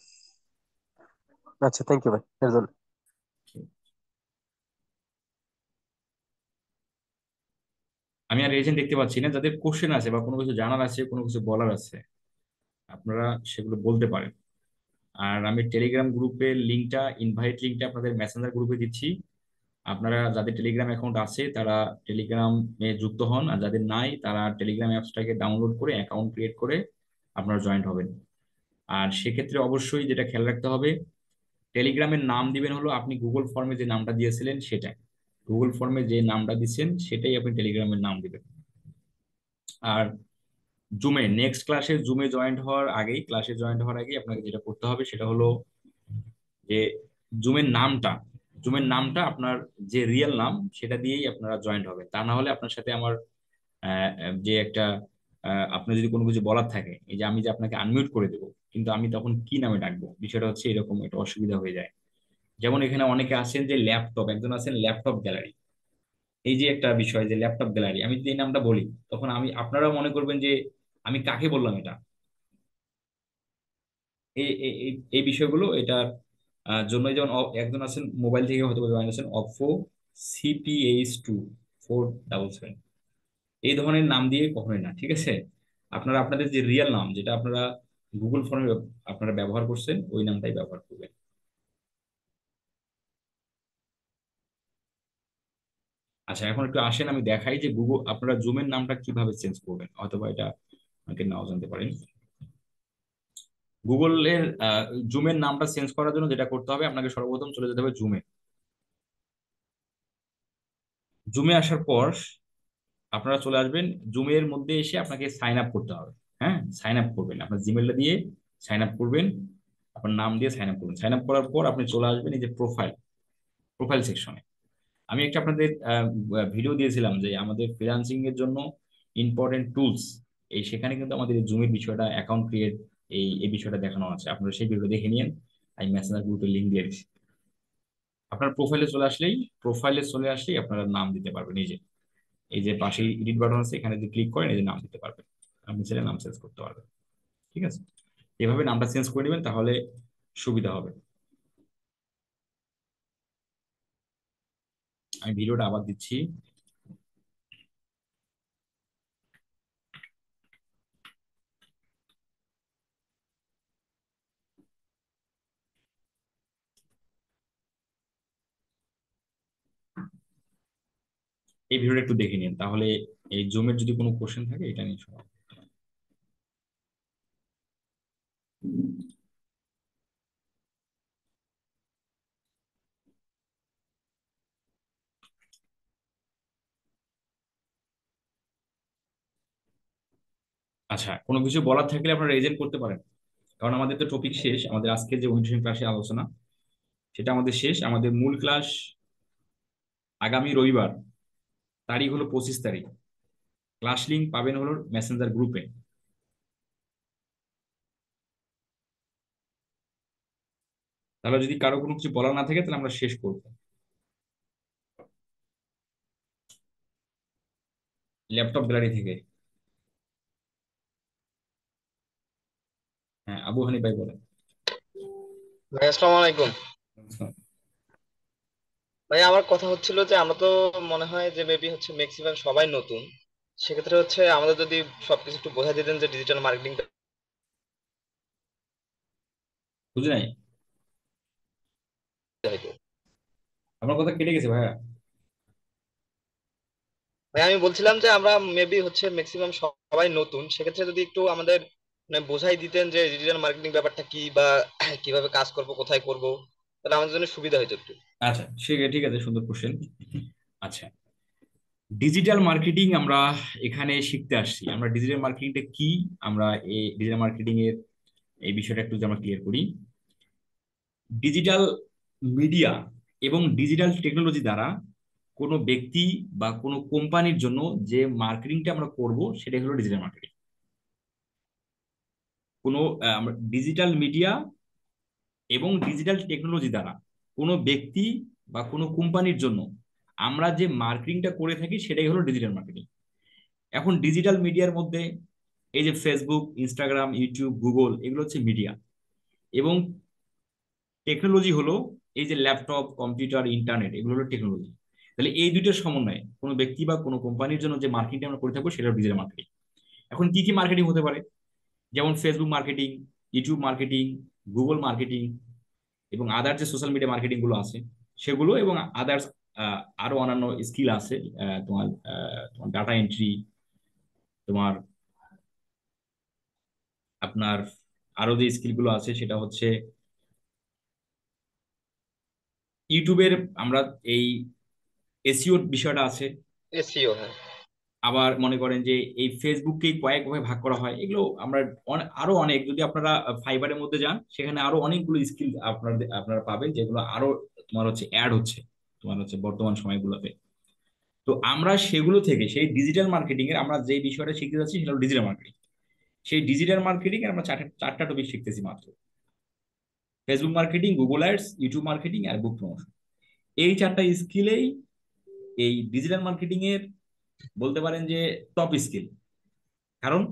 আচ্ছা, থ্যাংক ইউ ভাই এর জন্য। আমি আর এজেন্ট দেখতে পাচ্ছি না, যাদের কোশ্চেন আছে বা কোনো কিছু জানার আছে, কোনো কিছু বলার আছে, আপনারা সেগুলো বলতে পারেন। আর আমি টেলিগ্রাম গ্রুপের লিঙ্কটা, ইনভাইট লিঙ্কটা আপনাদের মেসেঞ্জার গ্রুপে দিচ্ছি। আপনারা যাদের টেলিগ্রাম অ্যাকাউন্ট আছে তারা টেলিগ্রামে যুক্ত হন, আর যাদের নাই তারা টেলিগ্রাম অ্যাপসটাকে ডাউনলোড করে অ্যাকাউন্ট ক্রিয়েট করে আপনারা জয়েন্ট হবেন। আর সেক্ষেত্রে অবশ্যই যেটা খেয়াল রাখতে হবে, টেলিগ্রামের নাম দিবেন হলো আপনি গুগল ফর্মে যে নামটা দিয়েছিলেন সেটাই, গুগল ফর্মে যে নামটা দিচ্ছেন সেটাই আপনি টেলিগ্রামের নাম দিবেন। আর জুমে নেক্সট ক্লাসে জুমে জয়েন্ট হওয়ার আগেই, ক্লাসে জয়েন্ট হওয়ার আগেই আপনাকে যেটা করতে হবে সেটা হলো যে জুমের নামটা, জুমের নামটা আপনার যে রিয়েল নাম সেটা দিয়েই আপনারা জয়েন্ট হবেন। তা না হলে আপনার সাথে আমার যে একটা আপনার যদি কোনো কিছু বলার থাকে, এই যে আমি যে আপনাকে আনমিউট করে দেবো, কিন্তু আমি তখন কি নামে ডাকবো, বিষয়টা হচ্ছে এরকম, একটা অসুবিধা হয়ে যায়। যেমন এখানে অনেকে আছেন যে ল্যাপটপ, একজন আছেন ল্যাপটপ গ্যালারি, এই যে একটা বিষয় যে ল্যাপটপ গ্যালারি, আমি যদি এই নামটা বলি তখন আমি, আপনারাও মনে করবেন যে আমি কাকে বললাম এটা। এই এই এই এই বিষয়গুলো এটার জন্য, যেমন একজন আছেন মোবাইল থেকে হয়তো জয়েন আছেন অপো CPH2 477, এই ধরনের নাম দিয়ে কখনোই না, ঠিক আছে? আপনারা আপনাদের যে রিয়েল নাম, যেটা আপনারা গুগল ফর্মে আপনারা ব্যবহার করছেন, ওই নামটাই ব্যবহার করবেন। আচ্ছা, এখন একটু আসেন আমি দেখাই যে গুগল আপনারা জুমের নামটা কিভাবে চেঞ্জ করবেন, অথবা এটা অনেকে নাও জানতে পারেন। গুগলের জুমের নামটা চেঞ্জ করার জন্য যেটা করতে হবে, আপনাকে সর্বপ্রথম চলে যেতে হবে জুমে। জুমে আসার পর আপনারা চলে আসবেন, জুমের মধ্যে এসে আপনাকে সাইন আপ করতে হবে। হ্যাঁ, সাইন আপ করবেন, আপনার জিমেলটা দিয়ে সাইন আপ করবেন, আপনার নাম দিয়ে সাইন আপ করবেন। সাইন আপ করার পর আপনি চলে আসবেন এই যে প্রোফাইল, প্রোফাইল সেকশনে। আমি একটা আপনাদের ভিডিও দিয়েছিলাম যে আমাদের ফ্রিল্যান্সিং এর জন্য ইম্পর্টেন্ট টুলস, এই সেখানে কিন্তু আমাদের এই জুমের বিষয়টা, অ্যাকাউন্ট ক্রিয়েট, এই এই বিষয়টা দেখানো আছে, আপনারা সেই ভিডিও দেখে নিন। আমি মেসেঞ্জার গ্রুপের লিঙ্ক দিয়ে দিচ্ছি। আপনার প্রোফাইলে চলে আসলেই আপনারা নাম দিতে পারবেন। এই যে পাশে এডিট বাটন আছে, এখানে যদি ক্লিক করেন এই যে নাম দিতে পারবেন, আপনি চাইলে নাম চেঞ্জ করতে পারবেন। ঠিক আছে, এভাবে নামটা চেঞ্জ করে নেবেন, তাহলে সুবিধা হবে। আমি ভিডিওটা আবার দিচ্ছি। এই ভিডিওটা একটু দেখে নিন, তাহলে এই জুমের যদি কোনো কোশ্চেন থাকে এটা নিয়ে সমাধান। আচ্ছা, কোনো কিছু বলার থাকলে আপনারা রেজেন্ট করতে পারেন, কারণ আমাদের তো টপিক শেষ, আমাদের আজকের যে ওরিয়েন্টেশন ক্লাসে আলোচনা সেটা আমাদের শেষ। আমাদের মূল ক্লাস আগামী রবিবার, তারিখ হলো 25 তারিখ। ক্লাস লিঙ্ক পাবেন হলো মেসেঞ্জার গ্রুপে। তাহলে যদি কারো কোনো কিছু বলার না থাকে তাহলে আমরা শেষ করবো। ল্যাপটপ গ্যালারি থেকে, হ্যাঁ, আবু হানি ভাই বলেন। ভাই আসসালামু আলাইকুম। ভাই আমার কথা হচ্ছিল যে আমরা তো মনে হয় যে মেবি হচ্ছে ম্যাক্সিমাম সবাই নতুন, সেক্ষেত্রে হচ্ছে আমাদের যদি সবকিছু একটু বোঝাই দিতেন যে ডিজিটাল মার্কেটিং। বুঝি নাই, আমার কথা কেটে গেছে ভাইয়া। ভাই আমি বলছিলাম যে আমরা মেবি হচ্ছে ম্যাক্সিমাম সবাই নতুন, সেক্ষেত্রে যদি একটু আমাদের মানে বোঝাই দিতেন যে ডিজিটাল মার্কেটিং ব্যাপারটা কি বা কিভাবে কাজ করব, কোথায় করব, তাহলে আমাদের জন্য সুবিধা হতো একটু। আচ্ছা, ঠিক আছে, সুন্দর কোশ্চেন। আচ্ছা, ডিজিটাল মার্কেটিং আমরা এখানে শিখতে আসছি। আমরা ডিজিটাল মার্কেটিংটা কি, আমরা এই ডিজিটাল মার্কেটিং এর এই বিষয়টা একটু আমরা ক্লিয়ার করি। ডিজিটাল মিডিয়া এবং ডিজিটাল টেকনোলজি দ্বারা কোনো ব্যক্তি বা কোনো কোম্পানির জন্য যে মার্কেটিংটা আমরা করব সেটাই হলো ডিজিটাল মার্কেটিং। কোনো আমরা ডিজিটাল মিডিয়া এবং ডিজিটাল টেকনোলজি দ্বারা কোনো ব্যক্তি বা কোনো কোম্পানির জন্য আমরা যে মার্কেটিংটা করে থাকি সেটাই হলো ডিজিটাল মার্কেটিং। এখন ডিজিটাল মিডিয়ার মধ্যে এই যে ফেসবুক, ইনস্টাগ্রাম, ইউটিউব, গুগল, এগুলো হচ্ছে মিডিয়া, এবং টেকনোলজি হলো এই যে ল্যাপটপ, কম্পিউটার, ইন্টারনেট, এগুলো হলো টেকনোলজি। তাহলে এই দুইটার সমন্বয়ে কোনো ব্যক্তি বা কোনো কোম্পানির জন্য যে মার্কেটিং আমরা করে থাকবো সেটা ডিজিটাল মার্কেটিং। এখন কি কি মার্কেটিং হতে পারে, যেমন Facebook marketing, YouTube marketing, Google marketing, এবং আদার যে সোশ্যাল মিডিয়া মার্কেটিং গুলো আছে সেগুলো, এবং আদার্স আরো অন্যান্য স্কিল আছে। তোমার তোমার ডাটা এন্ট্রি, তোমার আপনার আরো যে স্কিল গুলো আছে সেটা হচ্ছে ইউটিউবের আমরা এই এসইও বিষয়টা আছে। এসইও, হ্যাঁ। আবার মনে করেন যে এই ফেসবুককে কয়েক ভাবে ভাগ করা হয়, এগুলো আমরা আরো অনেক, যদি আপনারা ফাইবারের মধ্যে যান সেখানে আরো অনেকগুলো স্কিল আপনারা পাবেন, যেগুলো আরো তোমার হচ্ছে অ্যাড হচ্ছে তোমার হচ্ছে বর্তমান সময়গুলোতে। তো আমরা সেগুলো থেকে সেই ডিজিটাল মার্কেটিং এর আমরা যে বিষয়টা শিখতে যাচ্ছি সেটা হলো ডিজিটাল মার্কেটিং। সেই ডিজিটাল মার্কেটিং এর আমরা চারটা টপিক শিখতেছি মাত্র: Facebook marketing, Google ads, YouTube marketing আর বুক প্রমোশন। এই চারটা স্কিলেই এই ডিজিটাল মার্কেটিং এর বলতে পারেন যে টপ স্কিল। কারণ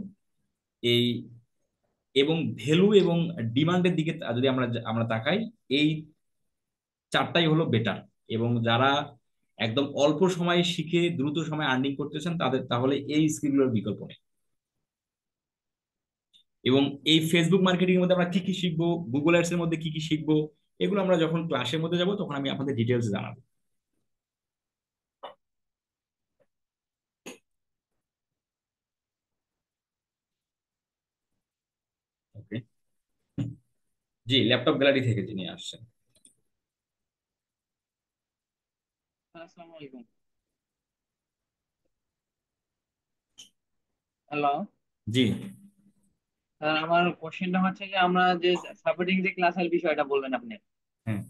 এই এবং ভ্যালু এবং ডিমান্ডের দিকে যদি আমরা আমরা তাকাই, এই চারটাই হলো বেটার। এবং যারা একদম অল্প সময়ে শিখে দ্রুত সময়ে আর্নিং করতেছেন তাদের তাহলে এই স্কিলগুলোর বিকল্প নেই। এবং এই ফেসবুক মার্কেটিং এর মধ্যে আমরা কি কি শিখবো, গুগল অ্যাডস এর মধ্যে কি কি শিখবো, এগুলো আমরা যখন ক্লাসের মধ্যে যাব তখন আমি আপনাদের ডিটেলস জানাবো। ওকে। জি, ল্যাপটপ গ্যালারি থেকে যিনি আসছেন। আসসালামু আলাইকুম। হ্যালো জি। স্যার, আমার কোশ্চেনটা হচ্ছে যে আমরা যে সাপোর্টিং যে ক্লাসের বিষয়টা বললেন আপনি। হ্যাঁ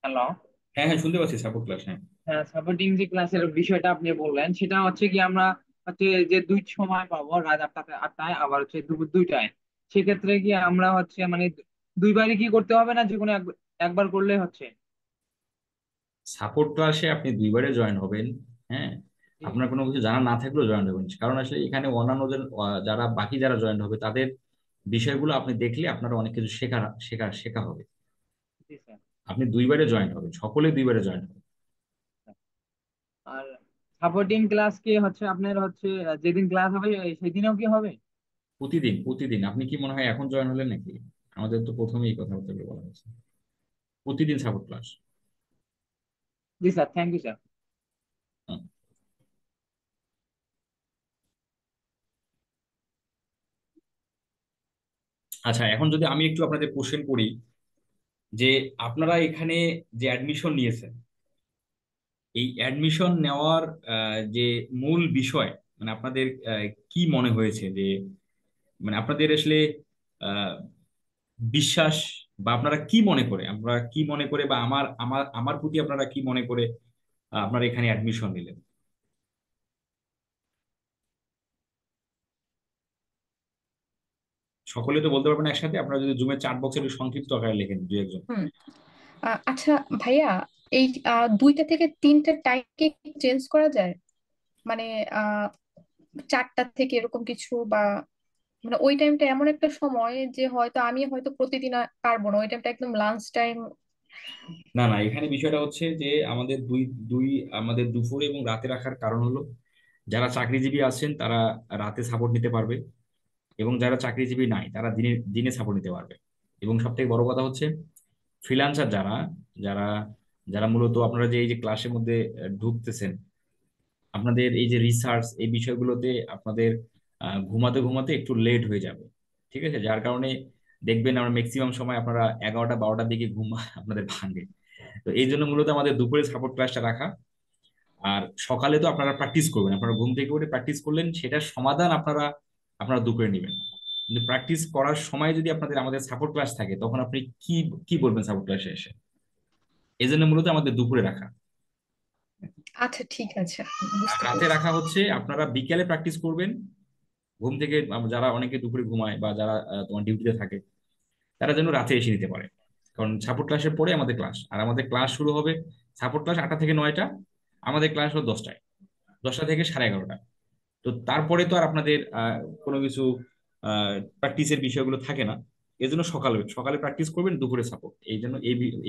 হ্যালো। হ্যাঁ হ্যাঁ, শুনতে পাচ্ছি, সাপোর্ট ক্লাস, হ্যাঁ। হ্যাঁ, সাপোর্টিং যে ক্লাসের বিষয়টা আপনি বললেন সেটা হচ্ছে কি আমরা হচ্ছে যে দুই সময় পাবো, রাত 8টায় আবার হচ্ছে দুপুর 2টায়। সেক্ষেত্রে কি আমরা হচ্ছে মানে দুইবারই কি করতে হবে, না যে কোনো একবার করলে হচ্ছে? সাপোর্ট ক্লাসে আপনি দুইবারে জয়েন হবেন। হ্যাঁ, জি। আপনার কোনো কিছু জানা না থাকলেও জয়েন হবেন, কারণ আসলে এখানে অন্যান্য যারা বাকি যারা জয়েন হবে তাদের বিষয়গুলো আপনি দেখলে আপনার অনেক কিছু শেখা হবে। জি স্যার। আপনি দুইবারে জয়েন হবেন, সকলে দুইবারে জয়েন হবেন। আর সাপোর্টিং ক্লাস কি হচ্ছে আপনার হচ্ছে যেদিন ক্লাস হবে সেদিনও কি হবে? প্রতিদিন প্রতিদিন। আপনি কি মনে হয় এখন জয়েন হলেন নাকি? আমাদের তো প্রথমেই কথাবার্তা বলা হয়েছে, প্রতিদিন সাপোর্ট ক্লাস। জি স্যার, থ্যাংক ইউ স্যার। আচ্ছা, এখন যদি আমি একটু আপনাদের কোশ্চেন করি যে আপনারা এখানে যে অ্যাডমিশন নিয়েছেন, এই অ্যাডমিশন নেওয়ার যে মূল বিষয়, মানে আপনাদের কি মনে হয়েছে যে মানে আপনাদের আসলে আহ, বিশ্বাস, বা আপনারা কি মনে করে, আপনারা কি মনে করে, বা আমার আমার আমার প্রতি আপনারা কি মনে করে আপনারা এখানে অ্যাডমিশন নিলেন? সকলে তো বলতে পারবেন একসাথে, আপনারা যদি জুমের চ্যাট বক্সে একটু সংক্ষিপ্ত আকারে লেখেন দু একজন। হুম। আচ্ছা ভাইয়া, এই 2টা থেকে 3টা টাইম কি চেঞ্জ করা যায়? মানে আহ 4টা থেকে এরকম কিছু, বা মানে ওই টাইমটা এমন একটা সময় যে হয়তো আমি হয়তো প্রতিদিন পারবো না, ওই টাইমটা একদম লাঞ্চ টাইম। না না, এখানে বিষয়টা হচ্ছে যে আমাদের দুই দুই আমাদের দুপুর এবং রাতে রাখার কারণ হলো যারা চাকরিজীবী আছেন তারা রাতে সাপোর্ট নিতে পারবে, এবং যারা চাকরিজীবী নাই তারা দিনে দিনে সাপোর্ট নিতে পারবে। এবং সব থেকে বড় কথা হচ্ছে ফ্রিল্যান্সার যারা যারা যারা মূলত আপনারা যে এই যে ক্লাসের মধ্যে ঢুকতেছেন, আপনাদের এই যে রিসার্চ এই বিষয়গুলোতে আপনাদের ঘুমাতে ঘুমাতে একটু লেট হয়ে যাবে। ঠিক আছে, যার কারণে দেখবেন আমরা ম্যাক্সিমাম সময় আপনারা 11টা 12টার দিকে ঘুম আপনাদের ভাঙে। তো এই জন্য মূলত আমাদের দুপুরে সাপোর্ট ক্লাসটা রাখা। আর সকালে তো আপনারা প্র্যাকটিস করবেন, আপনারা ঘুম থেকে উঠে প্র্যাকটিস করলেন, সেটার সমাধান আপনারা আপনারা দুপুরে নেবেন। কিন্তু প্র্যাকটিস করার সময় যদি আপনাদের আমাদের সাপোর্ট ক্লাস থাকে তখন আপনি কি কি বলবেন সাপোর্ট ক্লাসে এসে? এই জন্য মূলত আমাদের দুপুরে রাখা। আচ্ছা ঠিক আছে, আর বুঝতে রাতে পেরেছি। রাখা হচ্ছে আপনারা বিকেলে প্র্যাকটিস করবেন। ঘুম থেকে যারা অনেকে দুপুরে ঘুমায় বা যারা তোমার ডিউটিতে থাকে তারা যেন রাতে এসে নিতে পারে। কারণ সাপোর্ট ক্লাসের পরে আমাদের ক্লাস, আর আমাদের ক্লাস শুরু হবে সাপোর্ট ক্লাস 8টা থেকে 9টা, আমাদের ক্লাস হলো 10টায়, 10টা থেকে 11:30। তো তারপরে তো আর আপনাদের কোনো কিছু প্র্যাকটিসের বিষয়গুলো থাকে না। এই জন্য সকালে সকালে প্র্যাকটিস করবেন, দুপুরে সাপোর্ট। এই জন্য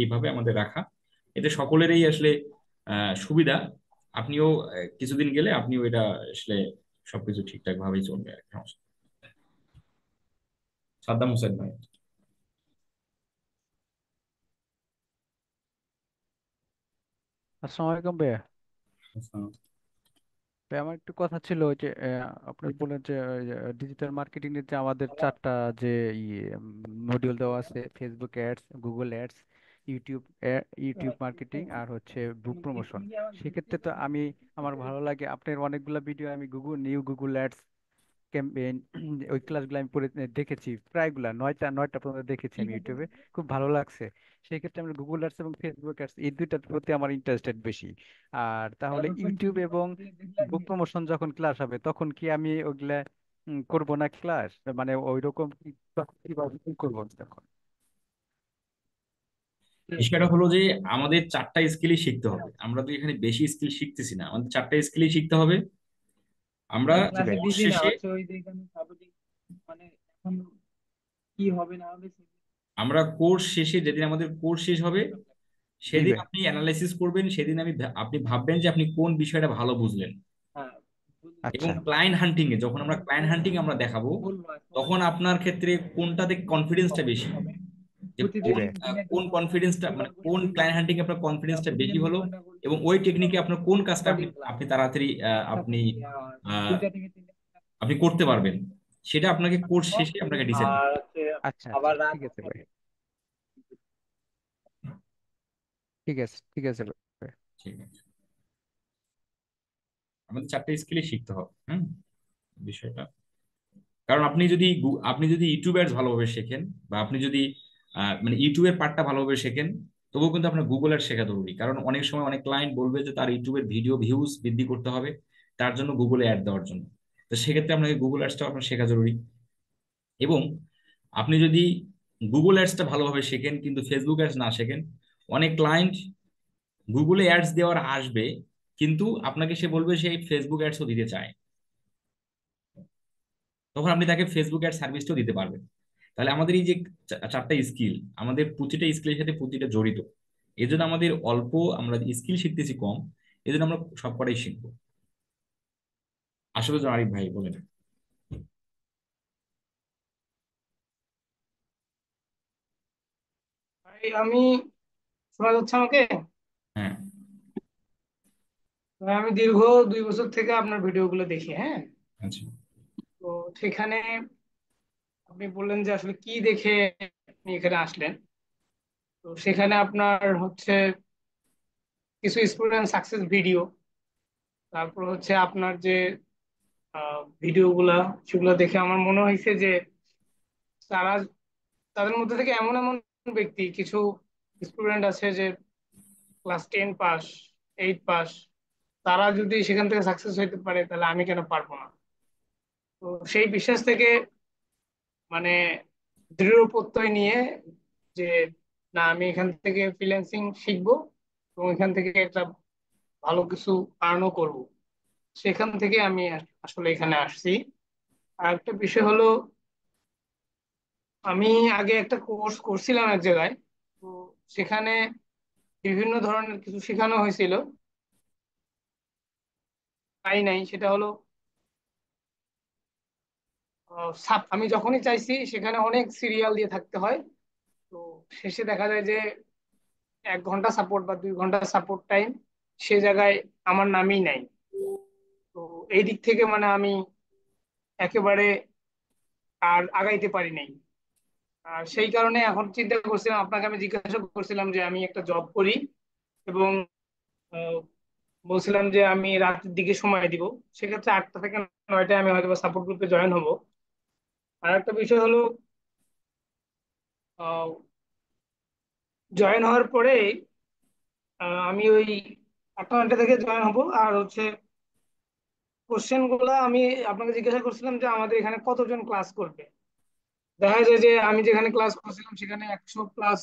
এইভাবে আমাদের রাখা, এতে সকলেরই আসলে সুবিধা। আপনিও কিছুদিন গেলে আপনিও এটা আসলে সবকিছু ঠিকঠাক ভাবেই চলবে আর কি, সমস্যা নেই। সাদ্দাম হোসেন ভাই। আসসালামু আলাইকুম ভাইয়া। আচ্ছা। ভাই, আমার একটু কথা ছিল ওই যে আপনি বললেন যে ডিজিটাল মার্কেটিং এর যে আমাদের চারটা যে মডিউল দেওয়া আছে: Facebook ads, Google ads, YouTube YouTube marketing, আর হচ্ছে বুক প্রমোশন। সেক্ষেত্রে তো আমি, আমার ভালো লাগে আপনার অনেকগুলো ভিডিও আমি গুগল অ্যাডস ক্যাম্পেইন ওই ক্লাসগুলো আমি পড়ে দেখেছি, প্রায়গুলা 9টা পর্যন্ত দেখেছি আমি ইউটিউবে, খুব ভালো লাগছে। সেই ক্ষেত্রে আমি গুগল অ্যাডস এবং ফেসবুক অ্যাডস এই দুইটার প্রতি আমার ইন্টারেস্টেড বেশি। আর তাহলে ইউটিউব এবং বুক প্রমোশন যখন ক্লাস হবে তখন কি আমি ওগুলা করব না ক্লাস, মানে ওই রকম তখন কিভাবে কি করবো তখন? বিষয়টা হলো যে আমাদের চারটা স্কিলই শিখতে হবে। আমরা তো এখানে বেশি স্কিল শিখতেছি না, আমাদের চারটা স্কিলই শিখতে হবে। আমরা জি ক্লাসে ভাই। কোর্স দিছি না শেষে হচ্ছে ওই যে এখানে সাপোর্টিং মানে এখন কি হবে না হবে আমরা কোর্স শেষে যেদিন আমাদের কোর্স শেষ হবে জি সেদিন ভাই। আপনি অ্যানালাইসিস করবেন, সেদিন আপনি ভাববেন যে আপনি কোন বিষয়টা ভালো বুঝলেন। হ্যাঁ এবং আচ্ছা। ক্লায়েন্ট হান্টিং এ যখন আমরা ক্লায়েন্ট হান্টিং আমরা দেখাবো, বলবো তখন আপনার ক্ষেত্রে কোনটাতে কনফিডেন্সটা বেশি, যে জি প্রতিদিন কোন ভাই। দিনে কোন কনফিডেন্সটা মানে কোন ক্লায়েন্ট হান্টিং আপনার কনফিডেন্সটা প্রতিদিনে বেশি 2 হলো, ঘন্টা করে এবং ওই টেকনিকে আপনার কোন কাজটা আপনি রেকর্ডিং ক্লাস আপনি তাড়াতাড়ি আপনি আহ, 2টা থেকে 3টা আপনি করতে পারবেন, সেটা আপনাকে কোর্স শেষে আপনাকে ডিসাইড আর করতে হবে। হচ্ছে আচ্ছা আচ্ছা, আবার রাত ঠিক আছে ভাই। ঠিক আছে, ঠিক আছে ভাই। ঠিক আছে, আমাদের চারটে স্কিলই শিখতে হবে। হুম, বিষয়টা কারণ আপনি যদি ইউটিউব অ্যাডস ভালোভাবে শেখেন, বা আপনি যদি মানে ইউটিউবের পার্টটা ভালোভাবে শেখেন, তবুও কিন্তু আপনার গুগল অ্যাডস শেখা জরুরি। কারণ অনেক সময় অনেক ক্লায়েন্ট বলবে যে তার ইউটিউবের ভিডিও ভিউজ বৃদ্ধি করতে হবে, তার জন্য গুগলে অ্যাড দেওয়ার জন্য। তো সেক্ষেত্রে আপনাকে গুগল অ্যাডসটাও আপনার শেখা জরুরি। এবং আপনি যদি গুগল অ্যাডসটা ভালোভাবে শেখেন কিন্তু ফেসবুক অ্যাডস না শেখেন, অনেক ক্লায়েন্ট গুগলে অ্যাডস দেওয়ার আসবে, কিন্তু আপনাকে সে বলবে সে ফেসবুক অ্যাডসও দিতে চায়, তখন আপনি তাকে ফেসবুক অ্যাড সার্ভিসটাও দিতে পারবেন। তাহলে আমাদের এই যে চারটা স্কিল, আমাদের প্রতিটা স্কিলের সাথে প্রতিটা জড়িত। এই জন্য আমাদের অল্প, আমরা স্কিল শিখতেছি কম, এই জন্য আমরা সবকটাই শিখবো। আসলে তো আরিফ ভাই বলেন। ভাই আমি, শোনা যাচ্ছে আমাকে? হ্যাঁ। ভাই, আমি দীর্ঘ 2 বছর থেকে আপনার ভিডিওগুলো দেখি, হ্যাঁ। আচ্ছা। তো সেখানে আপনি বললেন যে আসলে কি দেখে আপনি এখানে আসলেন। তো সেখানে আপনার হচ্ছে কিছু স্টুডেন্ট সাকসেস ভিডিও, তারপর হচ্ছে আপনার যে ভিডিওগুলা, সেগুলো দেখে আমার মনে হয়েছে যে তারা, তাদের মধ্যে থেকে এমন এমন ব্যক্তি, কিছু স্টুডেন্ট আছে যে ক্লাস 10 পাস, 8 পাস, তারা যদি সেখান থেকে সাকসেস হইতে পারে তাহলে আমি কেন পারবো না। তো সেই বিশ্বাস থেকে মানে দৃঢ় প্রত্যয় নিয়ে যে না, আমি এখান থেকে ফ্রিল্যান্সিং শিখবো এবং এখান থেকে একটা ভালো কিছু আর্নও করব, সেখান থেকে আমি আসলে এখানে আসছি। আর একটা বিষয় হলো, আমি আগে একটা কোর্স করছিলাম এক জায়গায়। তো সেখানে বিভিন্ন ধরনের কিছু শেখানো হয়েছিল, তাই নাই সেটা হলো আমি যখনই চাইছি সেখানে অনেক সিরিয়াল দিয়ে থাকতে হয়। তো শেষে দেখা যায় যে 1 ঘন্টা সাপোর্ট বা 2 ঘন্টা সাপোর্ট টাইম, সে জায়গায় আমার নামই নাই। তো এই দিক থেকে আমি একেবারে আর আগাইতে পারি নাই। আর সেই কারণে এখন চিন্তা করছিলাম, আপনাকে আমি জিজ্ঞাসা করছিলাম যে আমি একটা জব করি এবং আহ, বলছিলাম যে আমি রাতের দিকে সময় দিব, সেক্ষেত্রে 8টা থেকে 9টায় আমি হয়তো সাপোর্ট গ্রুপে জয়েন হব। আর একটা বিষয় হলো, জয়েন হওয়ার পরে আমি ওই 8টা 9টা থেকে জয়েন হব। আর হচ্ছে কোশ্চেন গুলা আমি আপনাকে জিজ্ঞাসা করছিলাম যে আমাদের এখানে কতজন ক্লাস করবে। দেখা যায় যে আমি যেখানে ক্লাস করছিলাম সেখানে 100+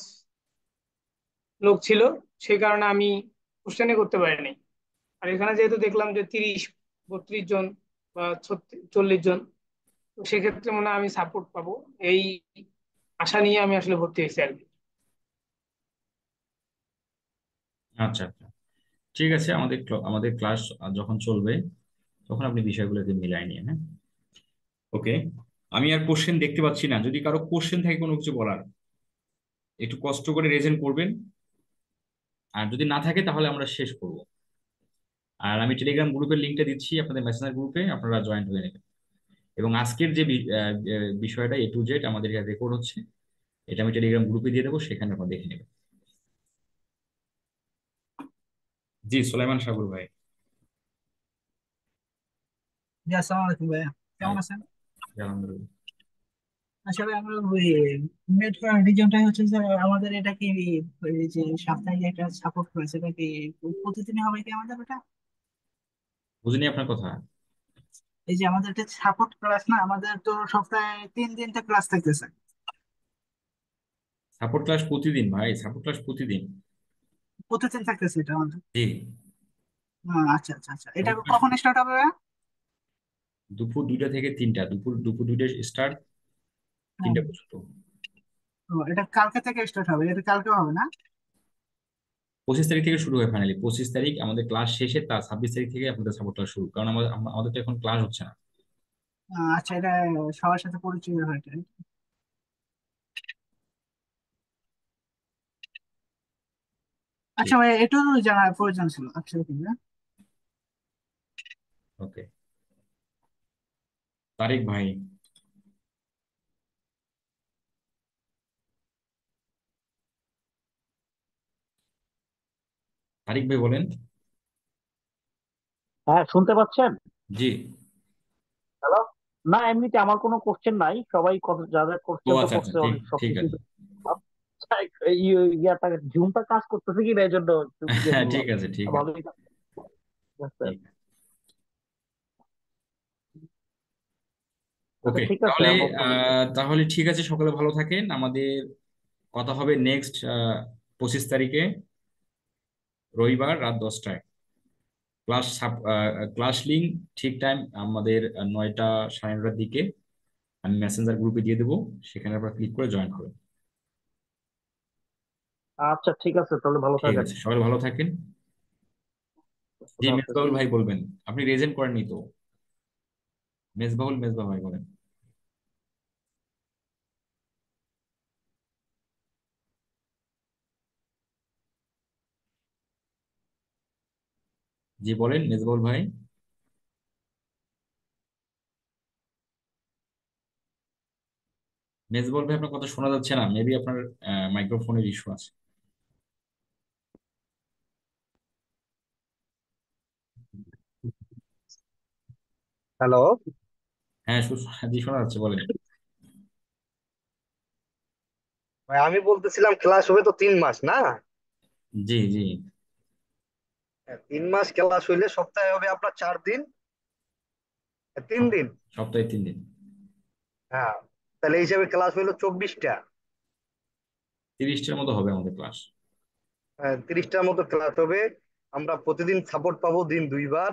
লোক ছিল, সেই কারণে আমি কোশ্চেনে করতে পারিনি। আর এখানে যেহেতু দেখলাম যে 30 32 জন বা 40 জন, তো সেক্ষেত্রে মনে হয় আমি সাপোর্ট পাবো, এই আশা নিয়ে আমি আসলে ভর্তি হয়েছি আর কি। আচ্ছা আচ্ছা, ঠিক আছে। আমাদের ক্লাস যখন চলবে তখন আপনি বিষয়গুলোকে মিলাই নিয়ে, হ্যাঁ। ওকে, আমি আর কোশ্চেন দেখতে পাচ্ছি না, যদি কারো কোশ্চেন থাকে কোনো কিছু বলার, একটু কষ্ট করে রেজেন্ট করবেন। আর যদি না থাকে তাহলে আমরা শেষ করব। আর আমি টেলিগ্রাম গ্রুপের লিঙ্কটা দিচ্ছি আপনাদের মেসেঞ্জার গ্রুপে, আপনারা জয়েন হয়ে নেবেন। এবং আজকের যে বিষয়টা A to Z আমাদের রেকর্ড হচ্ছে, এটা আমি টেলিগ্রাম গ্রুপে দিয়ে দেবো, সেখানে আপনারা দেখে নেবেন। জি, সোলাইমান সাগর ভাই। জি, আসসালামু আলাইকুম ভাইয়া, হাই। কেমন আছেন? আলহামদুলিল্লাহ। আসলে আমরা ওই নেট রিজনটা হচ্ছে যে আমাদের এটা কি ওই যে সাপ্তাহিক একটা সাপোর্ট করেছে, এটা কি প্রতিদিনই হবে কি আমাদের ওটা? বুঝিনি আপনার কথা। এই যে আমাদের একটা সাপোর্ট ক্লাস না, আমাদের তো সপ্তাহে 3 দিনটা ক্লাস থাকতেছে। সাপোর্ট ক্লাস প্রতিদিন ভাই, সাপোর্ট ক্লাস প্রতিদিন। প্রতিদিন থাকতেছে এটা আমাদের। জি। আচ্ছা আচ্ছা আচ্ছা, এটা সাপোর্ট ক্লাস কখন স্টার্ট হবে ভাইয়া? দুপুর 2টা থেকে 3টা, দুপুর দুপুর 2টায় স্টার্ট, হ্যাঁ। 3টা পর্যন্ত। এটা কালকে থেকে স্টার্ট হবে, এটা কালকে হবে না? 25 তারিখ থেকে শুরু হয় ফাইনালি, 25 তারিখ আমাদের ক্লাস শেষে, তার 26 তারিখ থেকে আপনাদের সাপোর্ট ক্লাস শুরু, কারণ আমাদের তো এখন ক্লাস হচ্ছে না। আচ্ছা, এটা সবার সাথে পরিচয় হয় এটা। আচ্ছা ঠিক। ভাই, এটাও জানার প্রয়োজন ছিল। আচ্ছা ঠিক আছে। ওকে। তারিক ভাই। তারিক ভাই বলেন। হ্যাঁ, শুনতে পাচ্ছেন? জি। হ্যালো। না, এমনিতে আমার কোনো কোশ্চেন নাই, সবাই যা যা ও করছে তো আচ্ছা আচ্ছা, করছে, ঠিক অনেক ঠিক সবকিছু। আছে। ইয়াটা ঝুমটা কাজ করতেছে কি না এই জন্য একটু ইয়ে হ্যাঁ ঠিক করলাম। আছে, ঠিক আছে, ভালোই কাজ করছে। ঠিক আছে। আচ্ছা ওকে, ঠিক আছে, তাহলে আমার তো তাহলে ঠিক আছে, সকলে ভালো থাকেন। আমাদের কথা হবে নেক্সট 25 তারিখে, রবিবার রাত 10টায়। ক্লাস ক্লাস লিঙ্ক ঠিক টাইম আমাদের 9টা, 9:30টার দিকে আমি মেসেঞ্জার গ্রুপে দিয়ে দেবো, সেখানে আপনারা ক্লিক করে জয়েন করবেন। আচ্ছা ঠিক আছে, তাহলে ভালো ঠিক থাকেন। আছে, সবাই ভালো থাকেন। জি, খুদা হাফেজ। মেজবাহুল ভাই বলবেন। আপনি রেজেন্ট করেননি তো? মেজবাহুল ভাই বলেন। জি বলেন মেজবাহুল ভাই। মেজবাহুল ভাই, আপনার কথা শোনা যাচ্ছে না, মেবি আপনার মাইক্রোফোনের ইস্যু আছে। হ্যালো হ্যাঁ, জি শোনা যাচ্ছে, বলেন। ভাই, আমি বলতেছিলাম ক্লাস হবে তো 3 মাস না? জি জি। 3 মাস ক্লাস হইলে সপ্তাহে হবে আপনার 4 দিন, 3 দিন। সপ্তাহে 3 দিন। হ্যাঁ, তাহলে এই হিসাবে ক্লাস হইলো 24টা। 30টার মতো হবে আমাদের ক্লাস। 30টার মতো ক্লাস হবে। আমরা প্রতিদিন সাপোর্ট পাবো দিন 2বার।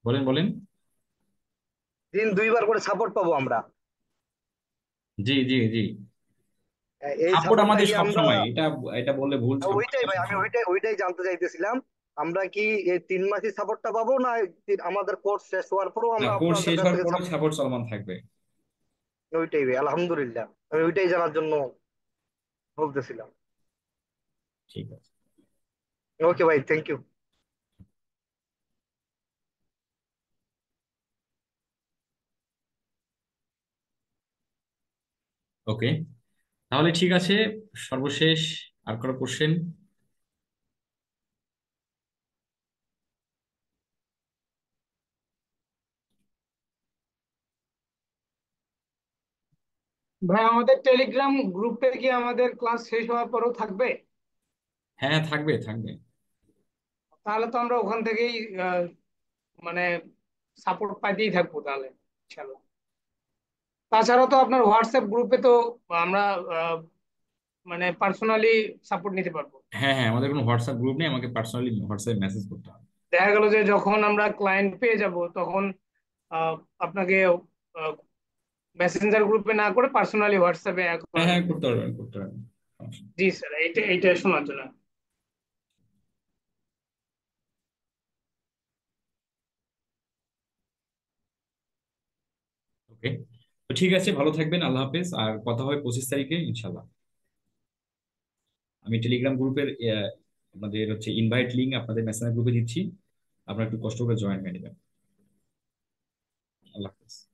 বলেন বলেন। দিন 2বার করে সাপোর্ট পাবো আমরা। জি জি জি। এই সাপোর্ট সাপোর্টটা আমাদের কি সব আমরা? সময়, এটা এটা বললে ভুল, সাপোর্ট ওইটাই ভাই, সব আমি সময়। ওইটাই জানতে চাইতেছিলাম। আমরা কি এই 3 মাসই সাপোর্টটা পাবো, না আমাদের কোর্স শেষ হওয়ার পরেও না, আমরা কোর্স আপনাদের শেষ কাছ হওয়ার থেকে পরও সাপোর্ট? সাপোর্ট চলমান থাকবে। ওইটাই ভাই, আলহামদুলিল্লাহ, আমি ওইটাই জানার জন্য বলতেছিলাম। ঠিক আছে। ওকে ভাই, থ্যাংক ইউ। ওকে, তাহলে ঠিক আছে। সর্বশেষ আর কোনো কোশ্চেন? ভাই, আমাদের টেলিগ্রাম গ্রুপে কি আমাদের ক্লাস শেষ হওয়ার পরও থাকবে? হ্যাঁ, থাকবে থাকবে। তাহলে তো আমরা ওখান থেকেই মানে সাপোর্ট পাইতেই থাকবো তাহলে, ইনশাল্লাহ। তাছাড়া তো আপনার হোয়াটসঅ্যাপ গ্রুপে তো আমরা আহ, মানে পার্সোনালি সাপোর্ট নিতে পারবো। হ্যাঁ হ্যাঁ, আমাদের কোনো হোয়াটসঅ্যাপ গ্রুপ নেই, আমাকে পার্সোনালি হোয়াটসঅ্যাপে মেসেজ করতে হবে। দেখা গেল যে যখন আমরা ক্লায়েন্ট পেয়ে যাব তখন আহ, আপনাকে মেসেঞ্জার গ্রুপে না করে পার্সোনালি হোয়াটসঅ্যাপে হ্যাঁ করা হ্যাঁ, যাবে। করতে পারবেন করতে পারবেন, সমস্যা নেই। জি স্যার, এইটা শোনার জন্য। ওকে, তো ঠিক আছে, ভালো থাকবেন, আল্লাহ হাফেজ। আর কথা হবে 25 তারিখে ইনশাল্লাহ। আমি টেলিগ্রাম গ্রুপের আমাদের হচ্ছে ইনভাইট লিঙ্ক আপনাদের মেসেঞ্জার গ্রুপে দিচ্ছি, আপনারা একটু কষ্ট করে জয়েন হয়ে নেবেন। আল্লাহ হাফেজ।